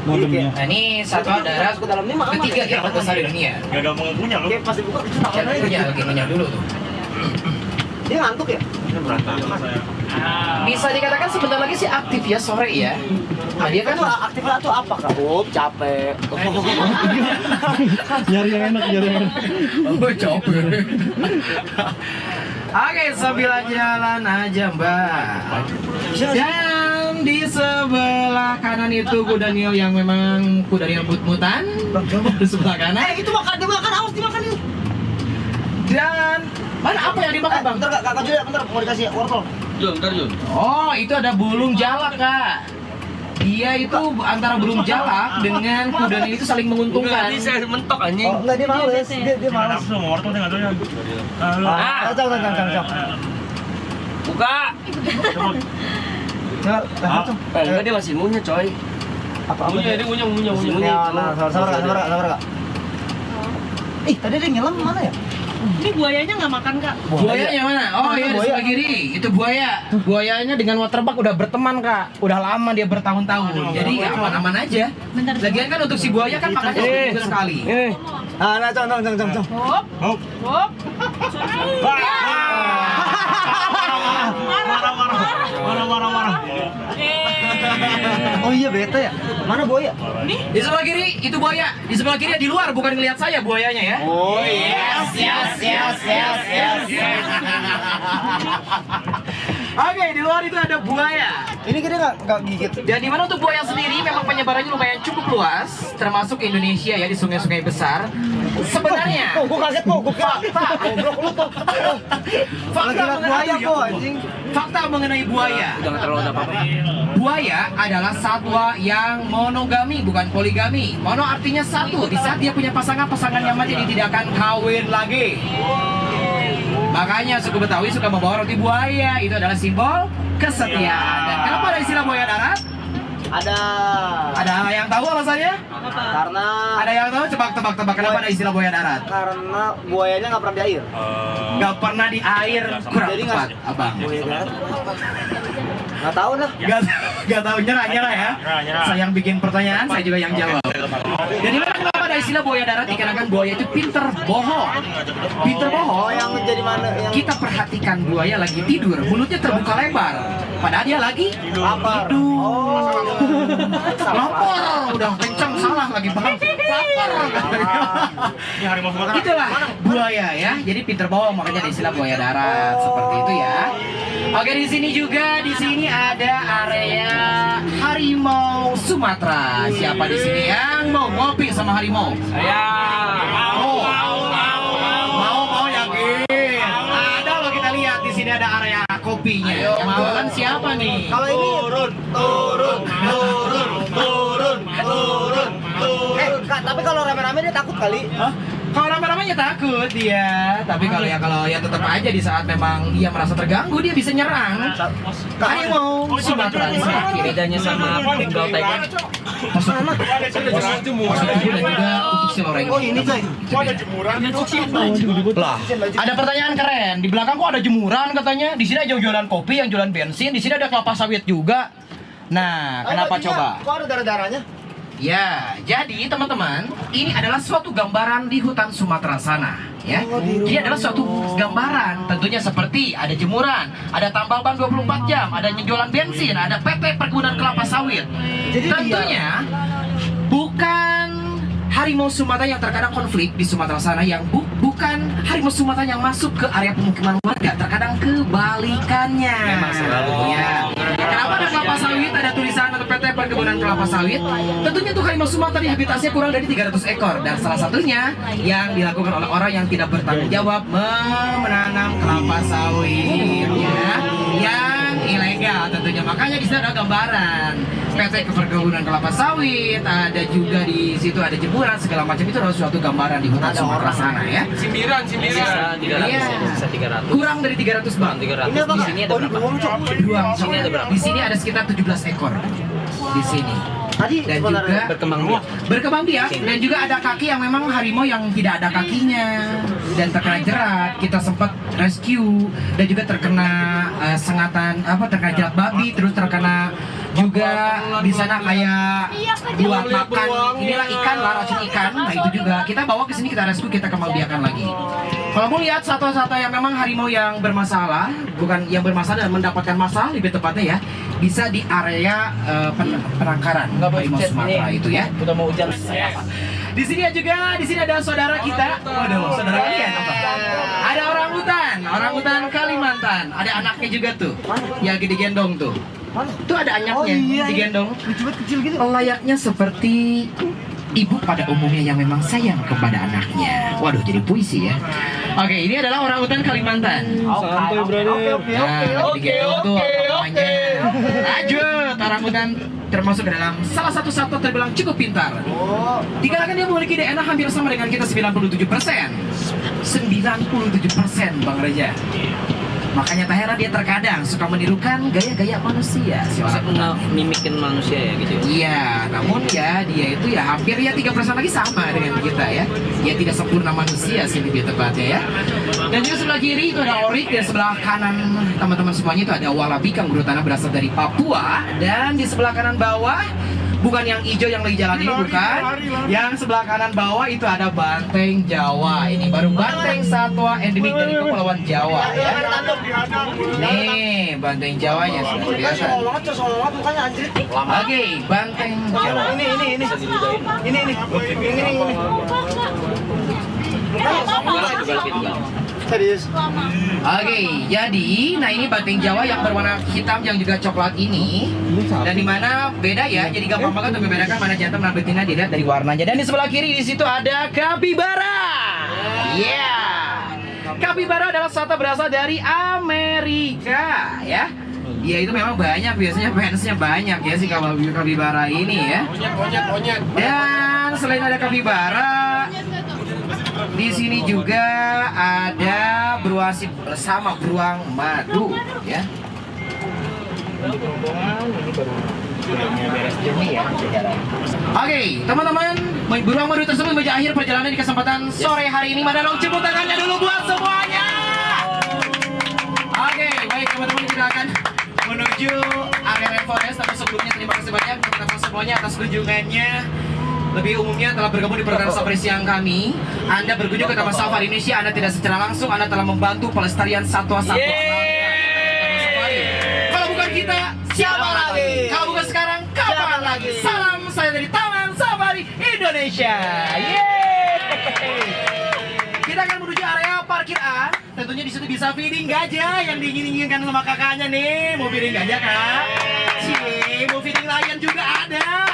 Modemnya.
Nah ini satwa darat ketiga yang terbesar di dunia.
Gak gampang punya loh.
Kunyah dulu tuh.
Dia ngantuk ya?
Bisa dikatakan sebentar lagi sih aktif ya sore ya. Nah, dia kan
Aktifnya tuh apa kak? Capek.
Nyari yang enak.
Oh, capek. Oke, sambil jalan aja mbak. Dan di sebelah kanan itu kudanil yang memang kudanil but-butan. Di sebelah kanan.
Itu makan, awas dimakan itu.
Dan mana apa yang dimakan bang?
Bentar kak Julia, bentar mau dikasih wortel.
Oh, itu ada bulung jalak kak. Dia itu antara burung jalak dengan kudanil itu saling menguntungkan.
mentok anjing.
Oh enggak, dia males. Dia males.
Nafsu mau wortel nggak doyan.
Cang.
Buka.
Enggak,
dia masih ngunyah coy.
Apa?
Dia ngunyah.
Nah, sabar kak. Ih, tadi dia nyelam mana ya?
Ini buayanya nggak makan kak?
Buayanya mana? Oh iya di
buaya.
sebelah kiri. Itu buaya. Buayanya dengan waterbuck udah berteman kak. Udah lama dia bertahun-tahun. Jadi ya aman-aman aja. Lagian kan untuk si buaya kan makannya seminggu sekali.
Nah, cang.
Hop.
Marah.
Oh iya, beta ya. Mana buaya?
Di sebelah kiri itu buaya. Di sebelah kiri di luar bukan ngelihat saya buayanya ya.
Oh
Yes. Oke, di luar itu ada buaya.
Ini kita nggak gigit.
Dan di mana untuk buaya sendiri memang penyebarannya lumayan cukup luas, termasuk Indonesia ya di sungai-sungai besar. Sebenarnya,
Gue kaget kok, gue goblok lu tuh.
fakta
buaya
mengenai
kok anjing.
fakta mengenai buaya.
Jangan terlalu ada apa-apa.
Buaya adalah satwa yang monogami, bukan poligami. Mono artinya satu. Di saat dia punya pasangan yang mati, dia tidak akan kawin lagi. Makanya suku Betawi suka membawa roti buaya. Itu adalah simbol kesetiaan. Dan kenapa ada istilah buaya darat? Ada yang tahu alasannya?
Karena
Ada yang tahu? Tebak kenapa ada istilah buaya darat?
karena buayanya nggak pernah di air.
Gak pernah di air, kurang
Jadi
tepat, abang.
Buaya darat. Nggak tahu lah.
Gak tahu nyerah ya. Saya yang bikin pertanyaan, saya juga yang jawab. Jadi kenapa ada istilah buaya darat? Dikarenakan buaya itu pinter bohong. Pinter bohong.
Yang jadi mana? Yang
Kita perhatikan buaya lagi tidur, mulutnya terbuka lebar. Padahal dia lagi
lapar.
tidur. Lapar, udah kencang salah lagi bang. Lapar.
Ini harimau Sumatera.
Itulah buaya ya. Jadi pinter bohong, makanya ada istilah buaya darat seperti itu ya. Oke, di sini ada area harimau Sumatera. Siapa di sini yang mau ngopi sama harimau?
Saya.
Mau yakin. Ada loh, kita lihat di sini ada area kopinya. Yang jualan siapa nih?
Kalau ini turun. Kak, tapi kalau rame-rame dia takut kali.
Kalau rame-ramenya takut dia, tapi kalau ya tetap aja di saat memang dia merasa terganggu dia bisa nyerang. Harimau Sumatera di sebelah kiri.
Bedanya sama Bengal Tiger.
Maksudnya juga untuk si loreng.
Oh ini coy.
Lah, ada pertanyaan keren. Di belakang kok ada jemuran katanya. Di sini ada jualan kopi, yang jualan bensin. Di sini ada kelapa sawit juga. Nah, kenapa coba?
Kok ada darah-darahnya?
Ya, jadi teman-teman, ini adalah suatu gambaran di hutan Sumatera sana, ya. Ini adalah suatu gambaran, tentunya seperti ada jemuran, ada tambal ban 24 jam, ada jualan bensin, ada PT Perkebunan Kelapa Sawit. Tentunya bukan harimau Sumatera yang terkadang konflik di Sumatera sana, yang bukan harimau Sumatera yang masuk ke area pemukiman warga, terkadang kebalikannya.
Memang selalu.
Ya. Kenapa ada kelapa sawit, ada tulisan atau PT Perkebunan Kelapa Sawit? Tentunya untuk harimau Sumatera di habitatnya kurang dari 300 ekor, dan salah satunya yang dilakukan oleh orang yang tidak bertanggung jawab menanam kelapa sawit, ya, yang ilegal tentunya. makanya di situ ada gambaran PT Perkebunan Kelapa Sawit, ada juga di situ ada jemuran segala macam, itu adalah suatu gambaran di hutan Sumatera sana ya.
Sindiran.
Iya. Kurang dari 300 bang.
Di sini ada berapa?
Di sini ada sekitar 17 ekor. Di sini.
Tadi
Dan juga berkembang biak dan juga ada kaki yang memang harimau yang tidak ada kakinya dan terkena jerat, kita sempat rescue, dan juga terkena sengatan terkena jerat babi, terus terkena juga di sana kayak buat makan inilah ikan lah, racun ikan. Nah itu juga kita bawa ke sini, kita rescue, kita kembang biakan lagi. Kalau mau lihat satwa-satwa yang memang harimau yang bermasalah, bukan yang bermasalah dan mendapatkan masalah lebih tepatnya ya, bisa di area penangkaran harimau Sumatera itu ya.
Udah mau hujan.
Di sini ada saudara kita. Waduh, saudara kalian apa? Ada orangutan Kalimantan. Ada anaknya juga tuh. Yang digendong tuh. Tuh ada anaknya digendong.
kecil gitu.
Layaknya seperti ibu pada umumnya yang memang sayang kepada anaknya. Waduh, jadi puisi ya. Oke, ini adalah orangutan Kalimantan.
Santai, brother.
Digendong tuh namanya. Lanjut, orangutan termasuk ke dalam salah satu satwa terbilang cukup pintar. Dikarenakan dia memiliki DNA hampir sama dengan kita 97%. 97% Bang Reja. Makanya tak heran dia terkadang suka menirukan gaya-gaya manusia si orang.
Mimikin manusia ya gitu.
Iya, namun ya dia itu ya hampir ya 3% lagi sama dengan kita ya. Dia tidak sempurna manusia sih lebih tepatnya ya. Dan juga sebelah kiri itu ada oryx, dan sebelah kanan teman-teman semuanya itu ada walabikang bertanah berasal dari Papua, dan di sebelah kanan bawah bukan yang hijau yang lagi jalan ini, bukan. Yang sebelah kanan bawah itu ada banteng Jawa. Ini baru banteng satwa endemik dari Kepulauan Jawa ya. Nih, banteng Jawanya sudah biasa. Oke, banteng Jawa.
Ini. Serius.
Oke, jadi nah ini banteng Jawa yang berwarna hitam yang juga coklat ini. Dan di mana beda ya, jadi gampang banget untuk membedakan mana jantan mana betina dilihat dari warnanya. Dan di sebelah kiri di situ ada kapibara. Iya. Kapibara adalah satwa berasal dari Amerika ya. Dia itu memang banyak, biasanya fansnya banyak ya si kapibara ini ya.
Onyet.
Dan selain ada kapibara, di sini juga ada beruasi bersama beruang madu ya. Oke, teman-teman, beruang madu tersebut menjadi akhir perjalanan di kesempatan sore hari ini. Mana dong tepuk tangannya dulu buat semuanya. Oke, baik teman-teman, kita akan menuju area rainforest. Tapi sebelumnya terima kasih banyak teman-teman semuanya atas kunjungannya. Lebih umumnya telah bergabung di program Safari Siang kami. Anda berkunjung ke Taman Safari Indonesia, Anda tidak secara langsung, Anda telah membantu pelestarian satwa-satwa. Kalau bukan kita, siapa lagi? Kalau bukan sekarang, kapan lagi? Salam saya dari Taman Safari Indonesia. Yeay! Kita akan menuju area parkir A. Tentunya di situ bisa feeding gajah yang diingin-inginkan sama kakaknya nih. Mau feeding gajah, Kak? Cie, mau feeding lion juga ada.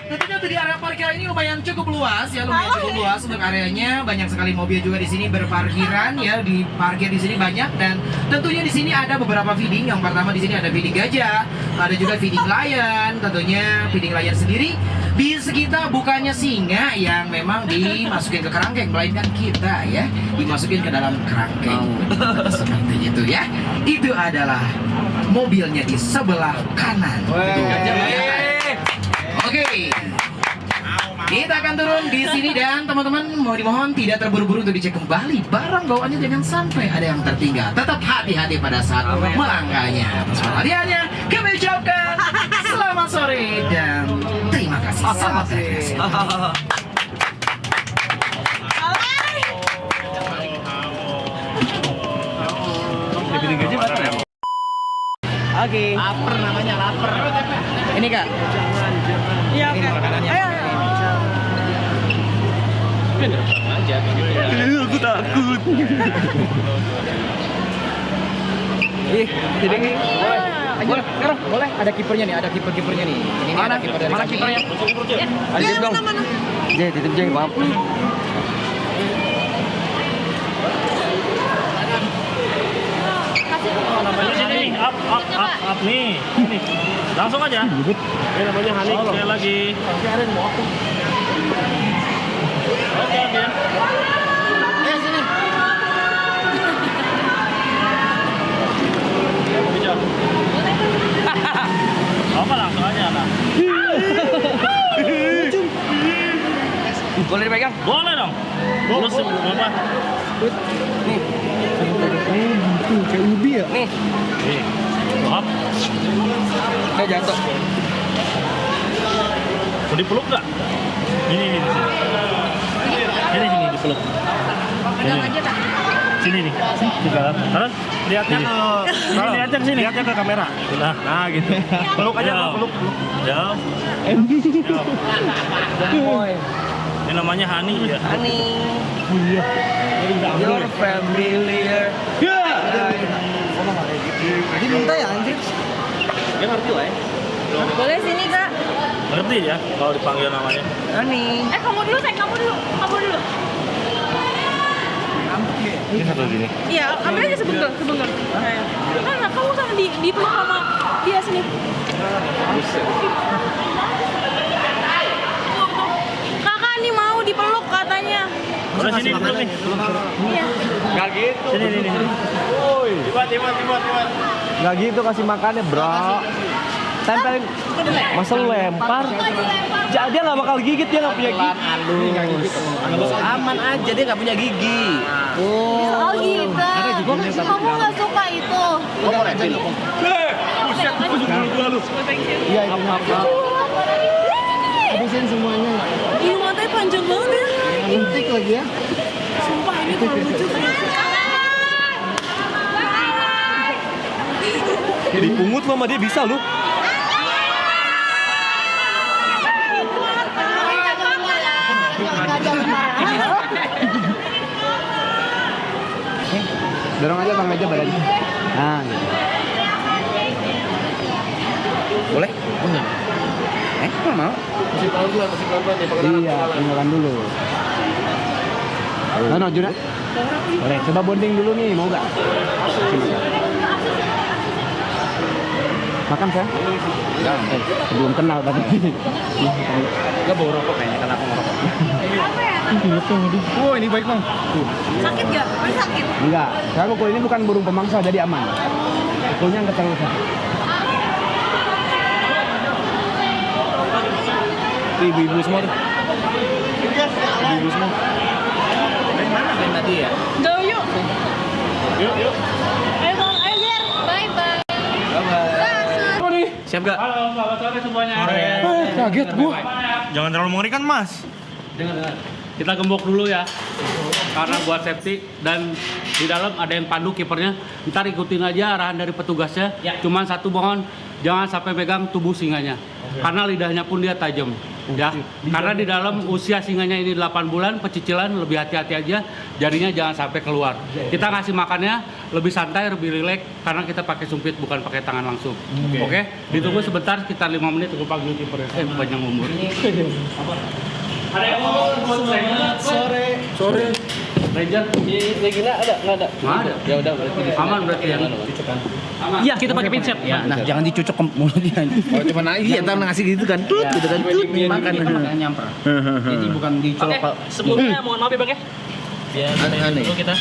Tentunya untuk di area parkir ini lumayan cukup luas ya, untuk areanya. Banyak sekali mobil juga di sini berparkiran ya, di parkir di sini banyak, dan tentunya di sini ada beberapa feeding. Yang pertama di sini ada feeding gajah, ada juga feeding lion, tentunya feeding lion sendiri. Bis kita bukannya singa yang memang dimasukin ke kerangkeng, melainkan kita ya dimasukin ke dalam kerangkeng. Seperti itu ya. Itu adalah mobilnya di sebelah kanan. Oke, kita akan turun di sini, dan teman-teman mau dimohon tidak terburu-buru untuk dicek kembali barang bawaannya, jangan sampai ada yang tertinggal. Tetap hati-hati pada saat melangkahnya. Atas perhatiannya kami ucapkan selamat sore dan terima kasih. Selamat sore. Oke. Lapar namanya, lapar. Ini Kak. Iya, oke. Ayo.
Aku takut.
Jadi ini boleh, boleh. Ada kipernya nih, ada kipernya nih. Ini mana kiper dari kami. Kipernya?
Ayo dong. Jay, titip Jay, maaf. Up. Nih. Langsung aja. Ini namanya Hani. Sekali lagi. Oke, Bian.
Sini.
Hijau. Apa langsung aja lah.
Boleh dipegang?
Boleh dong. Terus apa?
Nih.
Kayak ubi ya?
Nih.
Nih. Up.
Jatuh.
Mau dipeluk nggak? Ini di sini. Sini dipeluk.
Pegang aja tak?
Sini nih. Terus lihatnya ke sini.
Lihatnya ke kamera. Nah gitu. Peluk aja, peluk.
Jauh. Ini namanya Hani ya.
Hani. Your familiar.
Ini minta ya anjir.
Dia ngerti lah ya.
Boleh sini kak.
Ngerti ya kalau dipanggil namanya.
Hani.
Kamu dulu, sayang, kamu dulu.
Ini satu gini.
Iya, ambil aja sebengkel. Nah, kamu sama dipeluk sama dia sini. Kakak nih mau dipeluk katanya.
Udah sini dulu nih.
Iya.
Gak gitu.
Sini. Tiba.
Gak gitu kasih makannya, bro. Tempelin. Masa lu lempar? Dia nggak bakal gigit, dia nggak punya gigi.
Aman aja, dia nggak punya gigi.
Oh gitu. Kamu nggak suka itu?
Iya, itu
Habisin semuanya.
Ini matanya panjang banget ya.
Intik lagi ya.
Sumpah ini terlalu lucu.
dipungut sama dia bisa lu.
Dorong aja Bang aja badannya. Nah, gitu.
Boleh? Nggak mau?
Masih pelan-pelan nih.
Iya, tinggalan dulu. No, Juna. Boleh, coba bonding dulu nih, mau gak? Makan saya? Belum kenal tadi.
Gak bawa rokok kayaknya karena aku ngerokok.
Oh, ini baik Bang.
Sakit gak? Masih sakit?
Enggak, saya pukul ini bukan burung pemangsa, jadi aman. Pukulnya nggak terlalu sakit.
Ibu-ibu semua tuh. Ibu-ibu semua.
Dari mana Ben tadi ya?
Jauh yuk.
Yuk.
Ayo Bang, ayo Ger. Bye-bye.
Apa nih?
Siap gak?
Halo, selamat sore semuanya.
Kaget gua.
Jangan terlalu mengerikan, Mas. Dengar. Kita gembok dulu ya. Karena buat safety dan di dalam ada yang pandu kipernya. Ntar ikutin aja arahan dari petugasnya. Cuman satu mohon jangan sampai pegang tubuh singanya. Karena lidahnya pun dia tajam. Ya. Karena di dalam usia singanya ini 8 bulan, pecicilan lebih hati-hati aja. Jarinya jangan sampai keluar. Kita ngasih makannya lebih santai, lebih rileks karena kita pakai sumpit bukan pakai tangan langsung. Oke? Ditunggu sebentar sekitar 5 menit tunggu panggil kipernya. Panjang umur. Ada yang mau buat sore. Ranger, Regina ada? Nggak ada? Nggak ada. Ya udah berarti aman berarti ya. Iya, kita pakai pincet.
Ya, nah jangan dicucuk ke mulutnya.
Oh, cuma naik ya, ntar ngasih gitu kan. Tut, gitu kan. Tut, makan.
Nyamper. Jadi bukan dicolok.
Oke, sebelumnya mohon maaf ya Bang ya. Biar
Aneh-aneh.
dulu kita.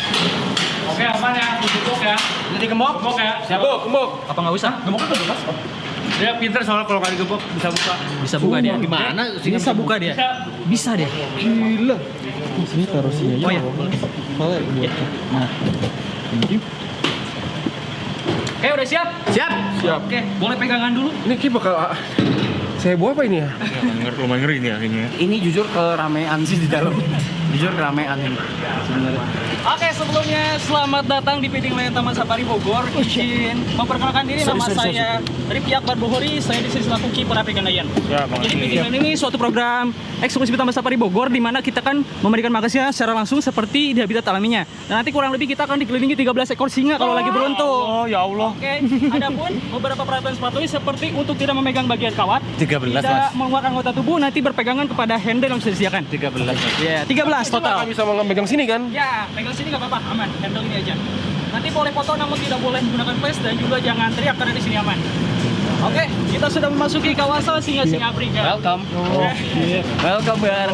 Oke, aman ya, tutup ya.
Jadi gembok.
Gembok ya.
Siap, gembok. Apa nggak usah? Gembok kan bebas.
Dia pinter soalnya kalau kali gembok bisa buka.
Bisa buka dia.
Gimana?
Bisa buka dia. Bisa dia.
Gila.
Sini taruh sini aja.
Oh ya.
Boleh buat. Nah.
Oke, udah siap?
Siap.
Siap.
Oke, boleh pegangan dulu.
Ini Ki bakal saya bawa apa ini ya?
Lumayan ngeri ini akhirnya.
Ini jujur keramean sih di dalam. Jujur keramean ini. Sebenarnya.
Oke, sebelumnya selamat datang di Feeding Land Taman Safari Bogor. Izin memperkenalkan diri, nama saya dari pihak Barbohori. Saya di sini selaku kiper APK Nayan.
Ya,
Jadi Feeding Land ini suatu program eksklusif Taman Safari Bogor di mana kita kan memberikan makanannya secara langsung seperti di habitat alaminya. Dan nanti kurang lebih kita akan dikelilingi 13 ekor singa kalau lagi beruntung.
Oh, ya Allah.
Oke, adapun beberapa peraturan sepatunya seperti untuk tidak memegang bagian kawat,
13
tidak mengeluarkan anggota tubuh, nanti berpegangan kepada handle yang sudah disediakan.
13.
Ya, 13 total.
Bisa memegang sini kan?
Ya, pegang sini nggak apa-apa, aman. Handle ini aja. Nanti boleh foto namun tidak boleh menggunakan flash dan juga jangan teriak karena di sini aman. Oke, kita sudah memasuki kawasan Singa-Singa Afrika.
Welcome. Welcome, Bar.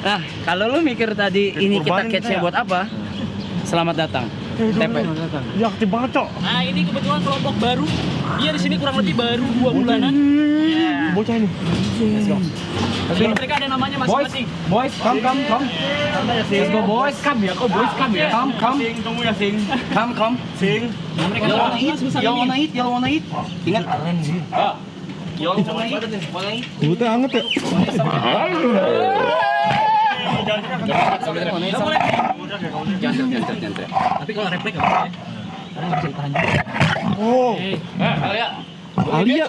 Nah, kalau lu mikir tadi ini kita catch-nya buat apa? Selamat datang. TP.
Ya, aktif banget, Cok. Nah, ini kebetulan kelompok baru. Dia di sini kurang lebih baru 2 bulanan. Ya.
Bocah ini.
Let's go. Jadi mereka ada namanya masing-masing.
Boys, come. Let's go, boys. Come ya, kok boys come ya. Come.
Tunggu ya, Sing.
Come.
Sing.
Mereka
Y'all wanna
ada
eat?
sebesar
Y'all
ini.
wanna eat? Ingat. Y'all wanna eat?
Mulutnya anget ya.
Jangan.
Tapi kalau refleks nggak apa-apa ya. Karena nggak bisa ditahan juga.
Oh,
Alia.
Alia.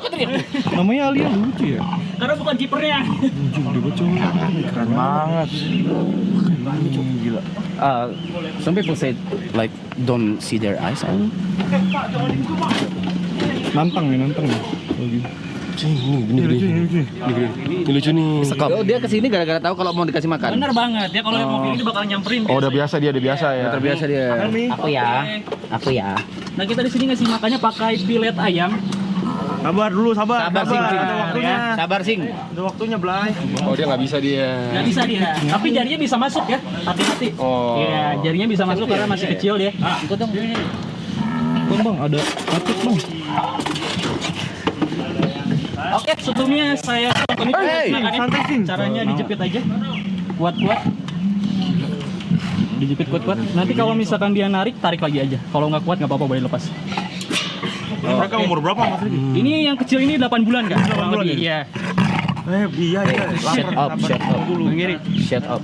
Namanya Alia lucu ya.
Karena bukan kipernya.
Keren banget. Gila.
Some people say like don't see their eyes on.
Nantang nih. Ini lucu nih.
Oh, dia kesini gara-gara tahu kalau mau dikasih makan.
Bener banget ya, kalau lihat mobil ini bakal nyamperin.
Oh, udah biasa dia, ya.
Terbiasa dia. Aku ya.
Nah, kita di sini ngasih makannya pakai filet ayam.
Sabar dulu, sabar.
Ada waktunya. Sabar, Sing.
Ada waktunya, Blay. Oh, dia nggak bisa dia.
Nggak bisa dia, tapi jarinya bisa masuk ya. Hati-hati.
Oh.
Iya, jarinya bisa masuk karena masih kecil dia.
Ikut dong.
Bang, ada kacut, Bang.
Oke, sebelumnya saya contohin makannya.
santai, Sing.
Caranya dijepit aja. Kuat-kuat. Dijepit kuat-kuat. Nanti kalau misalkan dia narik, tarik lagi aja. Kalau nggak kuat nggak apa-apa, boleh lepas.
Mereka umur berapa, Mas Riki?
Ini yang kecil ini 8 bulan kan?
8 bulan ya?
Iya.
Iya.
Shut up.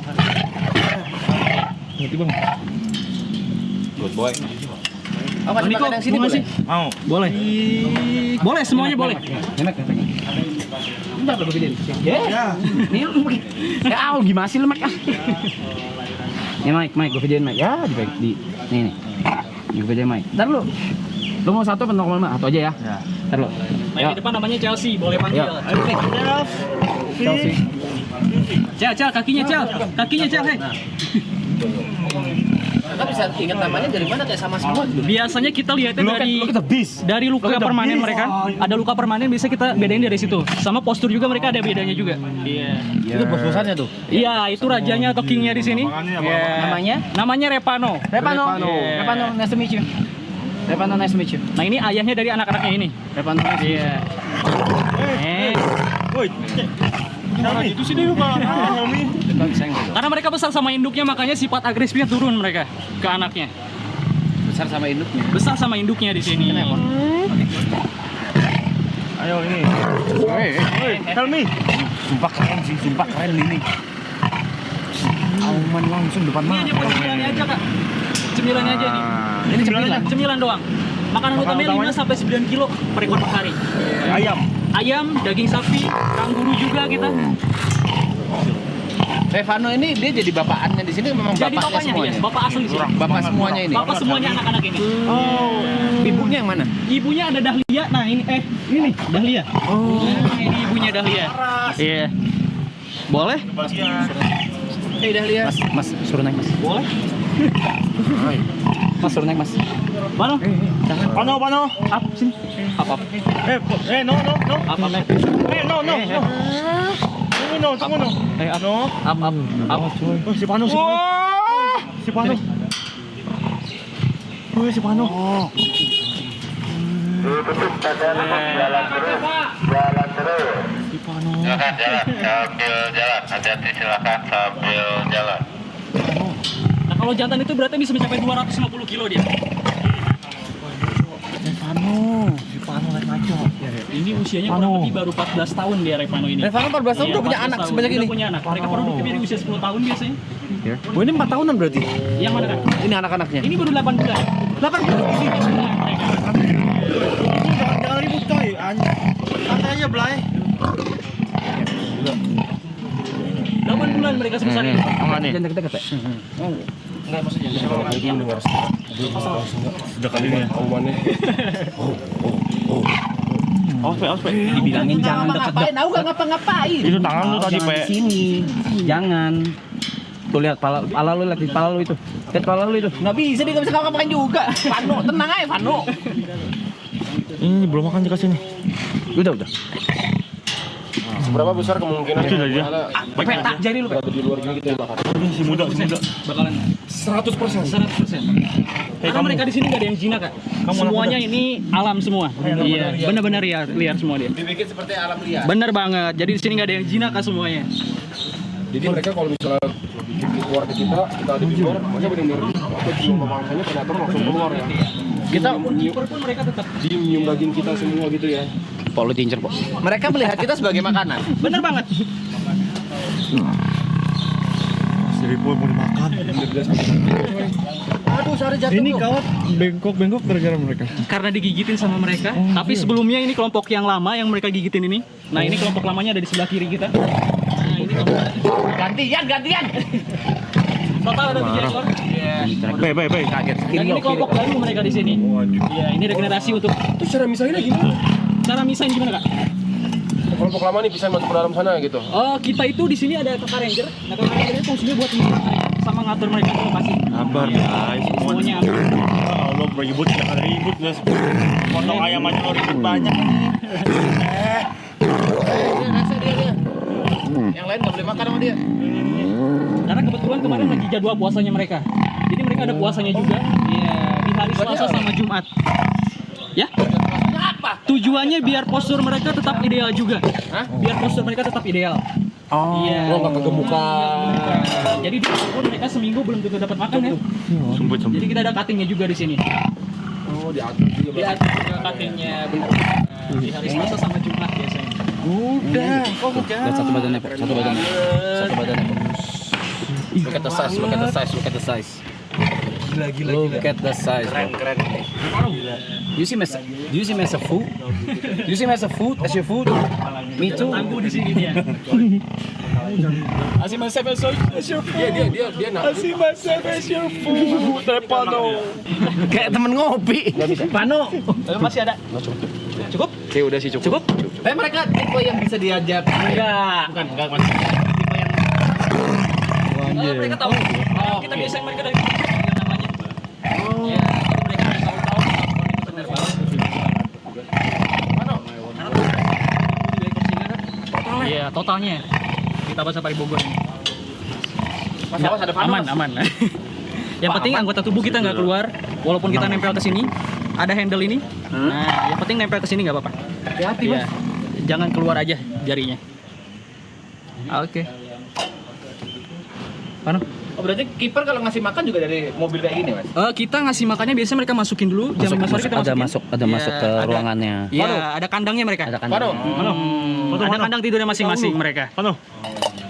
Nanti, Bang.
Good boy. Oh,
Bang Niko,
makan yang sini
mau ngasih?
boleh?
Mau.
Boleh. Boleh, semuanya boleh.
Enak. Bentar lo begini.
Ya.
Nih lu begini. Gimana sih lu, Mak? Nih, Mike, gue videoin, Mike. Ya, di nih. Gue videoin, Mike. Ntar lu. Lu mau 1 apa 0,5? Atau aja ya? Ya. Ntar lu.
Nah, di depan namanya Chelsea, boleh panggil.
Chelsea.
Cel, kakinya Cel, hei.
Kita bisa ingat namanya dari mana kayak sama semua gitu.
Biasanya kita lihatnya dari luka permanen mereka. Ada luka permanen bisa kita bedain dari situ. Sama postur juga mereka ada bedanya juga. Iya.
Itu bos-bosannya tuh.
Iya, itu rajanya atau kingnya di sini. Iya. Namanya Repano.
Repano, nice to meet you. Repano, nice to meet you.
Nah, ini ayahnya dari anak-anaknya ini.
Repano, nice to meet you.
Iya.
Woi. Itu sih dia, Bang.
Karena mereka besar sama induknya, makanya sifat agresifnya turun mereka ke anaknya.
Besar sama induknya.
Besar sama induknya di sini.
Ayo ini. Tell me.
Sumpah keren ini.
Auman langsung depan
Ini aja buat cemilannya aja, Kak. Cemilannya aja nih.
Ini cemilan.
Cemilan doang. Makanan utamanya 5 sampai 9 kilo per ekor per hari. Ayam, daging sapi, kanguru juga kita.
Revano ini dia jadi bapakannya di sini memang
Jadi
bapaknya
bapaknya
semuanya.
dia, bapak asli sih.
Bapak semuanya ini.
Bapak semuanya anak-anak ini.
Oh, ibunya yang mana?
Ibunya ada Dahlia. Nah, ini nih Dahlia. Oh. Nah, ini ibunya Dahlia. Iya. Boleh?
Dahlia. Mas, suruh naik, Mas.
Boleh.
Mas, suruh naik, Mas.
Mana?
Pano.
Up sini. Up.
No.
Up.
No. Tunggu no.
Up.
Si Pano. Si Pano.
Jalan. Hati-hati silakan sambil jalan.
Nah, kalau jantan itu berarti bisa mencapai 250 kilo dia.
Pano naik ngaco.
Ini usianya kurang lebih baru 14 tahun dia Repano ini.
Revano 14 tahun udah punya
14
anak
tahun.
sebanyak ini.
Udah punya anak. Mereka produktifnya di usia 10 tahun biasanya.
Oh, ini 4 tahunan berarti.
Yang mana kan?
Ini anak-anaknya.
Ini baru 8 bulan.
8 bulan.
Jangan ribut coy. Santai aja, Blay.
8 bulan mereka sebesar ini.
Jangan deket-deket, Pak. Enggak, maksudnya
Sudah kali ini aumannya.
Awas, Pe.
dibilangin jangan deket-deket. Aku enggak ngapa-ngapain.
Itu tangan lu tadi, Pe.
Di sini. Jangan. Tuh lihat pala lu, lihat di pala lu itu. Tet kalau lu itu nggak bisa dia nggak bisa makan juga. Vano, tenang aja Vano.
Ini belum makan dikasih nih.
Udah.
Seberapa besar kemungkinan ada
Peta jadi lu.
berada di luar gini kita yang makan?
Si muda.
Bakalan
100%.
Karena mereka di sini nggak ada yang zina kak. Semuanya ini alam semua. Iya, benar-benar liar semua dia.
Dibikin seperti alam liar.
Bener banget. Jadi di sini nggak ada yang zina kak semuanya.
Jadi mereka kalau misalnya keluar ke kita ada di luar, mereka benar-benar apa jiwa mangsanya predator langsung keluar ya.
Kita pun mereka tetap.
Nyium daging kita semua gitu ya.
Polo tincer kok. Mereka melihat kita sebagai makanan.
Bener banget.
Seribu mau dimakan.
Aduh, sorry jatuh.
Ini kawat bengkok gara-gara mereka.
Karena digigitin sama mereka. Tapi sebelumnya ini kelompok yang lama yang mereka gigitin ini. Nah ini kelompok lamanya ada di sebelah kiri kita. Nah ini kelompok
Gantian.
total ada 3 ekor. Iya.
Baik.
Kaget.
Dan ini kelompok baru mereka di sini. Iya ini regenerasi untuk.
Terus cara misahinnya gimana?
Cara misahin gimana kak?
Kelompok lama nih bisa masuk ke dalam sana gitu.
Oh kita itu di sini ada kakak ranger. Nah kakak ranger itu fungsinya buat misahin sama ngatur mereka ke lokasi.
Sabar guys.
Semuanya.
Lo ribut jangan ribut guys. Potong ayam aja lo ribut banyak nih.
Yang lain nggak boleh makan sama dia.
Karena kebetulan kemarin lagi jadwal puasanya mereka. Jadi mereka ada puasanya juga. Iya, di hari Selasa sama Jumat. Ya? Tujuannya biar postur mereka tetap ideal juga. Biar postur mereka tetap ideal.
Oh.
Iya.
Lo nggak kegemukan.
Jadi di pun mereka seminggu belum tentu dapat makan ya.
Sumput.
Jadi kita ada cuttingnya juga di sini.
Oh, diatur juga.
Diatur juga cuttingnya di hari Selasa sama Jumat biasanya.
Udah. Dan satu badannya Pak. Satu badannya. Look at the size. Look at the size. Look at the size. Keren. You see me as a food? You see me as a food? As your food? Me too.
Tangguh di sini dia.
I see myself as your food.
Dia nak.
Kayak temen ngopi. Pano.
Masih ada. Cukup?
Oke, udah sih cukup. Tapi mereka tipe yang bisa diajak. Enggak. Bukan masih.
Mereka tahu. Kita biasain mereka dari yang namanya. Ya, jadi mereka udah tahu kalau bener-bener. Iya, totalnya. Kita bahas sampai Bogor ini. Aman. Yang penting anggota tubuh kita nggak keluar, walaupun kita nempel ke sini. Ada handle ini. Nah, yang penting nempel ke sini nggak apa-apa.
Hati-hati,
Mas. Jangan keluar aja jarinya. Oke. Pano?
Oh, berarti kiper kalau ngasih makan juga dari mobil kayak gini, Mas?
Kita ngasih makannya biasanya mereka masukin dulu jam 5 sore kita masukin.
Ada masuk ke ruangannya.
Iya, ada kandangnya mereka.
Ada kandang.
Ada kandang tidurnya masing-masing mereka.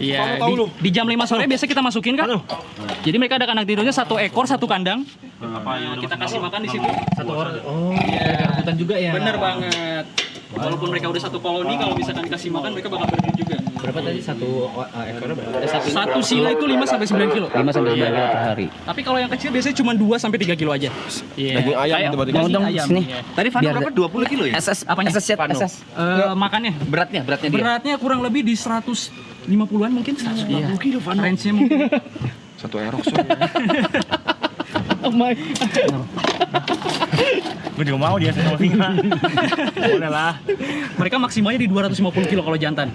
Iya, di jam 5 sore biasa kita masukin kan? Jadi mereka ada kandang tidurnya 1 ekor 1 kandang. Kita kasih makan di situ. 1 orang. Oh, iya.
Rebutan juga ya.
Bener banget. Walaupun mereka udah 1 koloni, kalau misalkan dikasih makan mereka bakal berebut juga.
Berapa tadi satu ekornya berapa?
Satu sila itu 5 sampai 9 kilo.
5 sampai 9 kilo per hari.
Tapi kalau yang kecil biasanya cuma 2 sampai 3 kilo aja. Iya.
Daging ayam itu berarti.
Mau dong
ayam,
sini.
iya.
Tadi Vano
Biar
berapa? 20 kilo ya?
SS
Apanya?
SS set SS.
Makannya
Beratnya dia.
beratnya kurang lebih di 150-an mungkin. 150 kilo Vano. Range-nya mungkin.
1 erok.
Oh my.
Gue juga mau dia sama singa. Boleh lah.
Mereka maksimalnya di 250 kilo kalau jantan.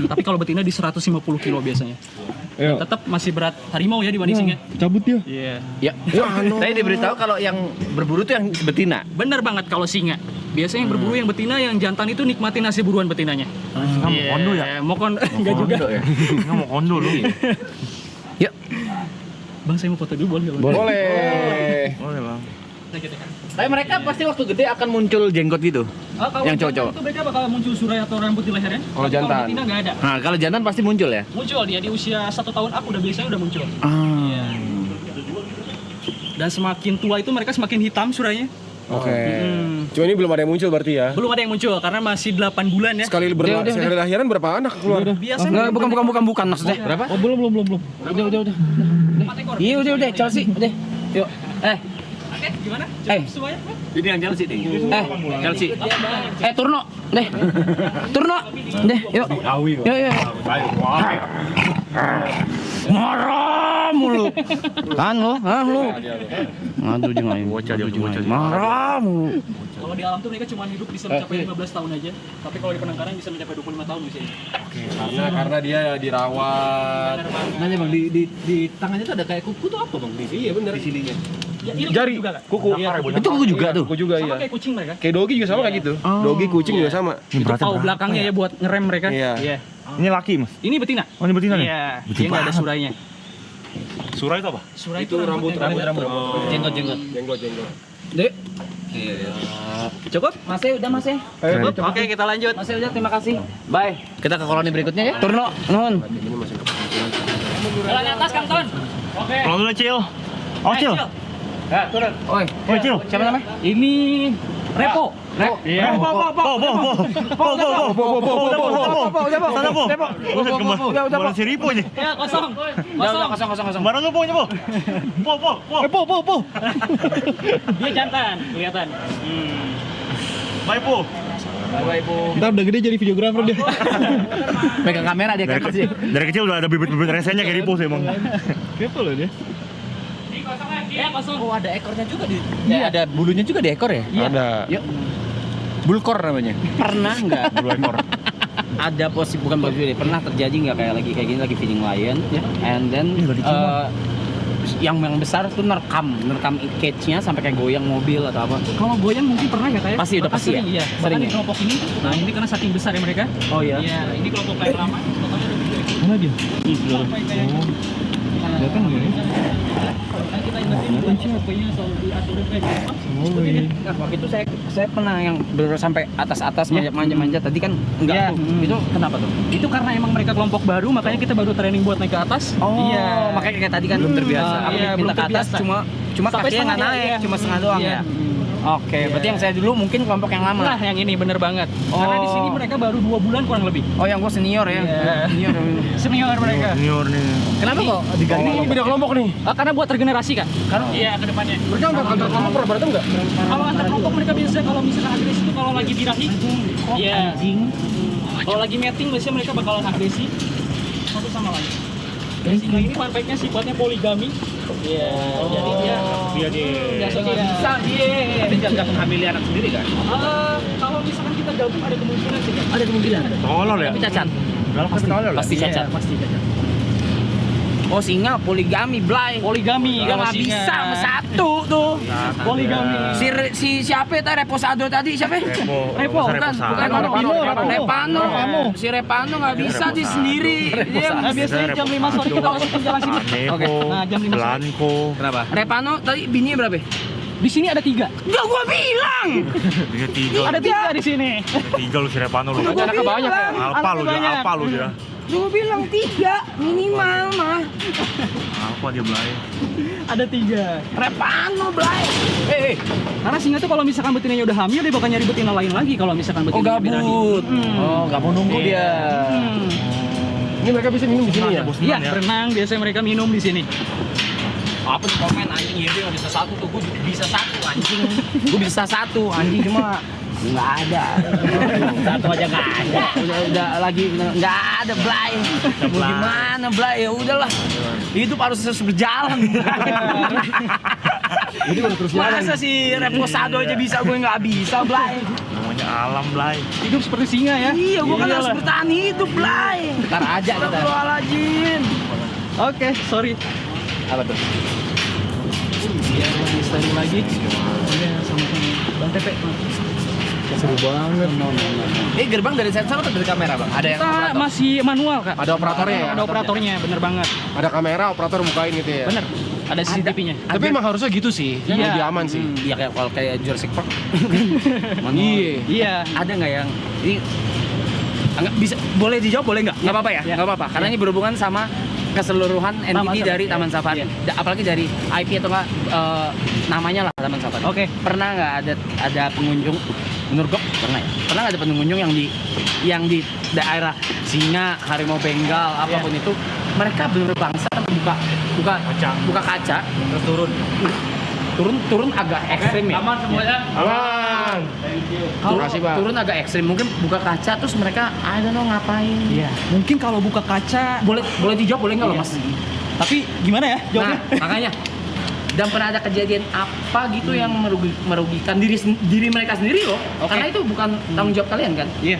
Tapi kalau betina di 150 kilo biasanya. Tetap masih berat harimau ya dibanding singa.
Cabut dia.
Iya.
Ya. Tadi diberitahu kalau yang berburu itu yang betina.
Benar banget kalau singa. Biasanya yang berburu yang betina, yang jantan itu nikmatin nasi buruan betinanya.
Singa mau kondo ya?
Mau kondo enggak juga.
Singa mau kondo lu.
Yuk.
Bang saya mau foto dulu boleh nggak?
Boleh.
Boleh bang.
Tapi mereka pasti waktu gede akan muncul jenggot gitu.
Kalau
Yang
jantan
cowok-cowok.
itu mereka bakal muncul surai atau rambut di lehernya.
Kalau
Tapi
jantan.
Kalau betina nggak ada.
Nah, kalau jantan pasti muncul ya.
Muncul dia di usia 1 tahun up udah biasanya udah muncul. Iya. Dan semakin tua itu mereka semakin hitam surainya.
Oke. Cuma ini belum ada yang muncul berarti ya.
Belum ada yang muncul karena masih 8 bulan ya.
Sekali lahiran berapa anak keluar?
Biasanya
Bukan maksudnya.
Berapa?
Oh, belum.
Udah.
4 ekor.
Iya, udah, Chelsea. Udah. Yuk.
Oke, gimana? Semuanya?
Ini yang Chelsea nih. Chelsea.
Turno. Deh. Turno. Deh, yuk. Yuk. Marah. marah mulu. Kan lo, Aduh jangan. Marah mulu.
Kalau di alam tuh mereka cuma hidup bisa mencapai 15 tahun aja. Tapi kalau di penangkaran bisa mencapai 25 tahun di sini.
Karena dia dirawat.
Nanya bang, di tangannya tuh ada kayak kuku tuh apa bang?
Iya bener.
Di sininya.
Ya, ini
Jari,
juga, Kak.
kuku.
Itu kuku juga tuh.
Kuku juga
Sama
iya.
kayak kucing mereka.
Kayak dogi juga sama kayak gitu. Dogi, kucing juga sama.
Itu paw belakangnya ya buat ngerem mereka.
Iya.
Ini laki mas.
Ini betina.
Oh ini betina nih.
Iya, dia nggak ada surainya.
Surah itu apa?
Surai
Itu rambut.
Jenggot.
Jenggot.
Dek.
Cukup?
Masih udah masih.
Cukup. Oke, kita lanjut.
Masih udah terima kasih. Bye. Kita ke koloni berikutnya ya. Turno, nuhun.
Jalan atas, Kang Ton. Oke.
Pulang dulu Cil. Oh Cil.
Ya, turun.
Oi,
Cil.
siapa namanya?
Ini Repo. Iya.
Mana si Ripo aja.
Ya, kosong.
Kosong.
Mana lu punya po? Po.
Dia jantan, kelihatan.
Baik po.
Ntar udah gede jadi videografer dia.
Pegang kamera dia kan sih.
Dari kecil udah ada bibit-bibit resenya kayak Ripo sih emang.
Kepo loh dia.
Ya, kosong.
Oh, ada ekornya juga di. Iya, ada bulunya juga di ekor ya?
Ada.
Yuk. Bulkor namanya. Pernah nggak?
Bulu ekor.
Ada bukan posisi pernah terjadi nggak kayak gini lagi feeding lion ya, and then yang besar tuh nerekam cage-nya sampai kayak goyang mobil atau apa.
Kalau goyang mungkin pernah ya kayak?
Pasti, udah pasti ya?
Iya.
Sering
Bahkan
ya?
di kelompok ini, nah ini karena saking besar ya mereka.
Oh iya.
Iya, ini kelompok paling lama. Totalnya ada 3 ekor.
Mana dia?
Sampai kayak
Datang nggak ya?
kan kita ingetin pokoknya selalu diaturin kayak gitu.
Nah, waktu itu saya pernah yang bener sampai atas manja tadi kan enggak
Iya.
tuh. Itu kenapa tuh?
Itu karena emang mereka kelompok baru, makanya kita baru training buat naik ke atas.
Oh,
Iya.
makanya kayak tadi kan belum terbiasa. Aku
Iya,
minta
belum
ke atas
terbiasa.
cuma
Sampai
kakinya nggak
setengah,
naik,
iya.
cuma setengah doang
Iya.
ya. Oke, berarti yang saya dulu mungkin kelompok yang lama.
Nah, yang ini bener banget. Karena di sini mereka baru 2 bulan kurang lebih.
Oh, yang gua senior ya.
Iya.
Senior.
Senior mereka.
Junior nih.
Kenapa kok diganti?
Ini beda kelompok nih.
Karena buat regenerasi kan.
Karena
Iya, ke depannya.
Mereka antar kelompok pernah berantem nggak?
Kalau antar kelompok mereka biasa kalau misalkan agresi itu kalau lagi birahi. Iya. Kalau lagi mating biasanya mereka bakalan agresi satu sama lain. Ini fun fact-nya sifatnya poligami. Iya. Jadi dia biasanya
bisa dia. Tapi jangan menghamili anak sendiri kan?
kalau misalkan kita gabung ada kemungkinan sih. Kak.
Ada kemungkinan.
Tolol ya.
Tapi cacat. Pasti
Iya,
cacat.
pasti cacat.
Oh, singa poligami, Blay.
Poligami
Nggak
kalau singa.
bisa sama satu tuh.
Poligami.
Si siapa tadi Reposado tadi siapa?
Repo,
Bukan Repano. Si Repano nggak bisa di sendiri. Dia
Nah, biasanya jam 5 sore kita langsung jalan sini.
Oke.
Nah, jam 5 sore.
Blanco.
Kenapa? Repano tadi bininya berapa?
Di sini ada 3.
Enggak gua bilang.
Dia 3.
Ada 3 di sini.
3 lu si Repano lu.
Anaknya banyak ya.
Alpa lu dia,
banyak.
Alpa lu dia.
Gua bilang 3 minimal mah.
Alpa dia Blay.
Ada 3.
Repano, Blay.
Karena singa tuh kalau misalkan betinanya udah hamil dia bakal nyari betina lain lagi kalau misalkan
Oh,
betinanya birahi.
gabut. Oh, nggak mau nunggu dia.
Ini mereka bisa minum di sini ya?
Iya, berenang biasanya mereka minum di sini.
Apa tuh komen anjing ini nggak bisa satu tuh, gue bisa satu anjing. Gue bisa satu anjing cuma nggak ada. Satu aja nggak ada. Udah lagi nggak ada Blay. Mau gimana Blay? Ya udahlah. Hidup harus terus berjalan.
Jadi baru terus jalan.
Masa si Reposado aja bisa, gue nggak bisa Blay.
Namanya alam Blay.
Hidup seperti singa ya.
Iya, gue kan
Iyalah.
harus bertahan hidup Blay. Ntar aja kita. Astagfirullahaladzim.
Oke, sorry.
Apa tuh?
Iya, lagi styling lagi. Iya, sama-sama. Bang Tepe.
Seru banget.
Ini gerbang dari sensor atau dari kamera bang? Ada yang
Kita
operator?
masih manual, Kak.
Ada operatornya ya?
Ada operatornya, bener banget.
Ada kamera, operator bukain gitu ya?
Bener. Ada CCTV-nya.
Tapi emang harusnya gitu sih.
Iya.
Lebih aman sih.
Iya kayak kalau kayak Jurassic Park.
Iya.
Iya.
Ada nggak yang ini nggak bisa boleh dijawab boleh nggak? Nggak apa-apa ya?
Iya.
Nggak apa-apa. Karena ini berhubungan sama keseluruhan entity
Safari.
dari Taman Safari.
Iya.
Apalagi dari IP atau nggak namanya lah Taman Safari.
Oke.
Pernah nggak ada pengunjung? Menurut gue pernah ya. Pernah nggak ada pengunjung yang di daerah singa, harimau Bengal, apapun itu mereka bener bangsa buka kaca terus turun agak ekstrim ya.
Aman semuanya.
Aman.
Kalau
Makasih, Bang.
turun agak ekstrim mungkin buka kaca terus mereka I don't know ngapain.
Iya. Mungkin kalau buka kaca
Boleh dijawab boleh nggak loh
Iya.
Mas?
Tapi gimana ya jawabnya?
Nah, makanya. Dan pernah ada kejadian apa gitu yang merugikan diri mereka sendiri loh? Karena itu bukan tanggung jawab kalian kan?
Iya.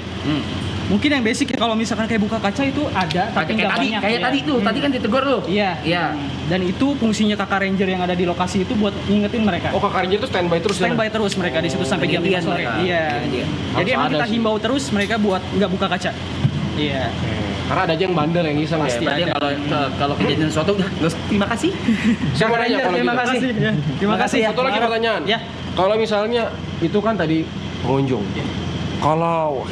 Mungkin yang basic ya, kalau misalkan kayak buka kaca itu ada, tapi nggak banyak.
Kayak tadi tuh, tadi kan ditegur tuh.
Iya.
Iya.
Dan itu fungsinya kakak ranger yang ada di lokasi itu buat ngingetin mereka.
Oh, Kakak Ranger itu standby terus ya?
Standby terus mereka di situ sampai jam 5 sore.
mereka.
Iya. Jadi emang
Harus
kita
ada sih.
himbau terus mereka buat nggak buka kaca. Iya.
Karena ada aja yang bandel yang iseng
Pasti
ya.
Berarti
ada.
kalau kejadian sesuatu udah terima kasih.
Siapa nanya kalau
Terima
gitu?
kasih. Ya. Terima kasih ya.
Satu lagi pertanyaan.
Ya.
Kalau misalnya itu kan tadi pengunjung. Kalau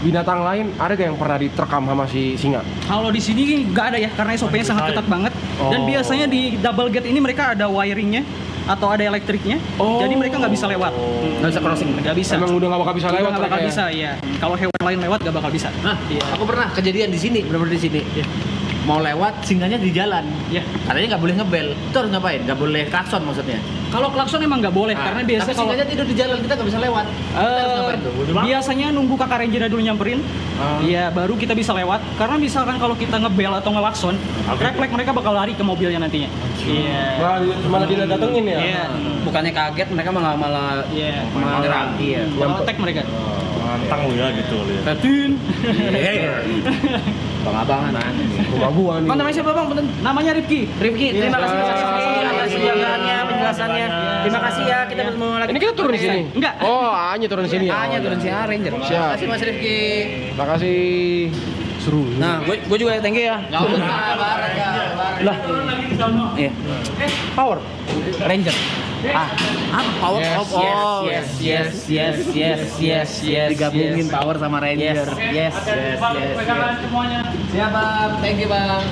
binatang lain ada gak yang pernah diterkam sama si singa?
Kalau di sini nggak ada ya, karena SOP-nya sangat ketat banget. Dan
Oh.
biasanya di double gate ini mereka ada wiringnya atau ada elektriknya. Jadi mereka nggak bisa lewat.
Nggak bisa crossing.
Nggak bisa.
Emang udah gak bakal bisa
Udah
lewat
nggak bakal
mereka ya?
bisa, ya. Kalau hewan lain lewat nggak bakal bisa.
Nah,
Iya.
aku pernah kejadian di sini, benar-benar di sini. Mau lewat, singanya di jalan.
Ya.
Katanya nggak boleh ngebel. Itu harus ngapain? Nggak boleh klakson maksudnya.
Kalau klakson emang nggak boleh, karena biasa
Tapi
kalau
singanya tidur di jalan, kita nggak bisa lewat. Kita harus ngapain tuh?
biasanya nunggu kakak ranger dulu nyamperin, iya baru kita bisa lewat. Karena misalkan kalau kita ngebel atau ngelakson, refleks mereka bakal lari ke mobilnya nantinya. Iya.
Malah dia datengin ya?
Iya.
Bukannya kaget mereka malah
Iya.
menyerang. Iya.
Bakal attack mereka.
Mantang lu ya gitu lu ya.
Tatin.
Bang-abangan.
Rumah gua nih.
Bang, namanya siapa bang? Punten.
Namanya Rifki.
Rifki, terima kasih
Iya.
atas penjelasannya, penjelasannya. Terima kasih ya, kita bertemu lagi.
Ini kita turun di sini?
Enggak.
Oh, hanya turun di sini ya?
Hanya turun si Ranger.
Siap.
Terima kasih Mas Rifki.
Terima kasih. Seru.
Nah, gue juga thank you ya. Lah. Iya. Power Ranger. Apa power
Yes,
of yes. Digabungin power sama Ranger. Yes.
Semuanya.
Siap, Bang. Thank you, Bang.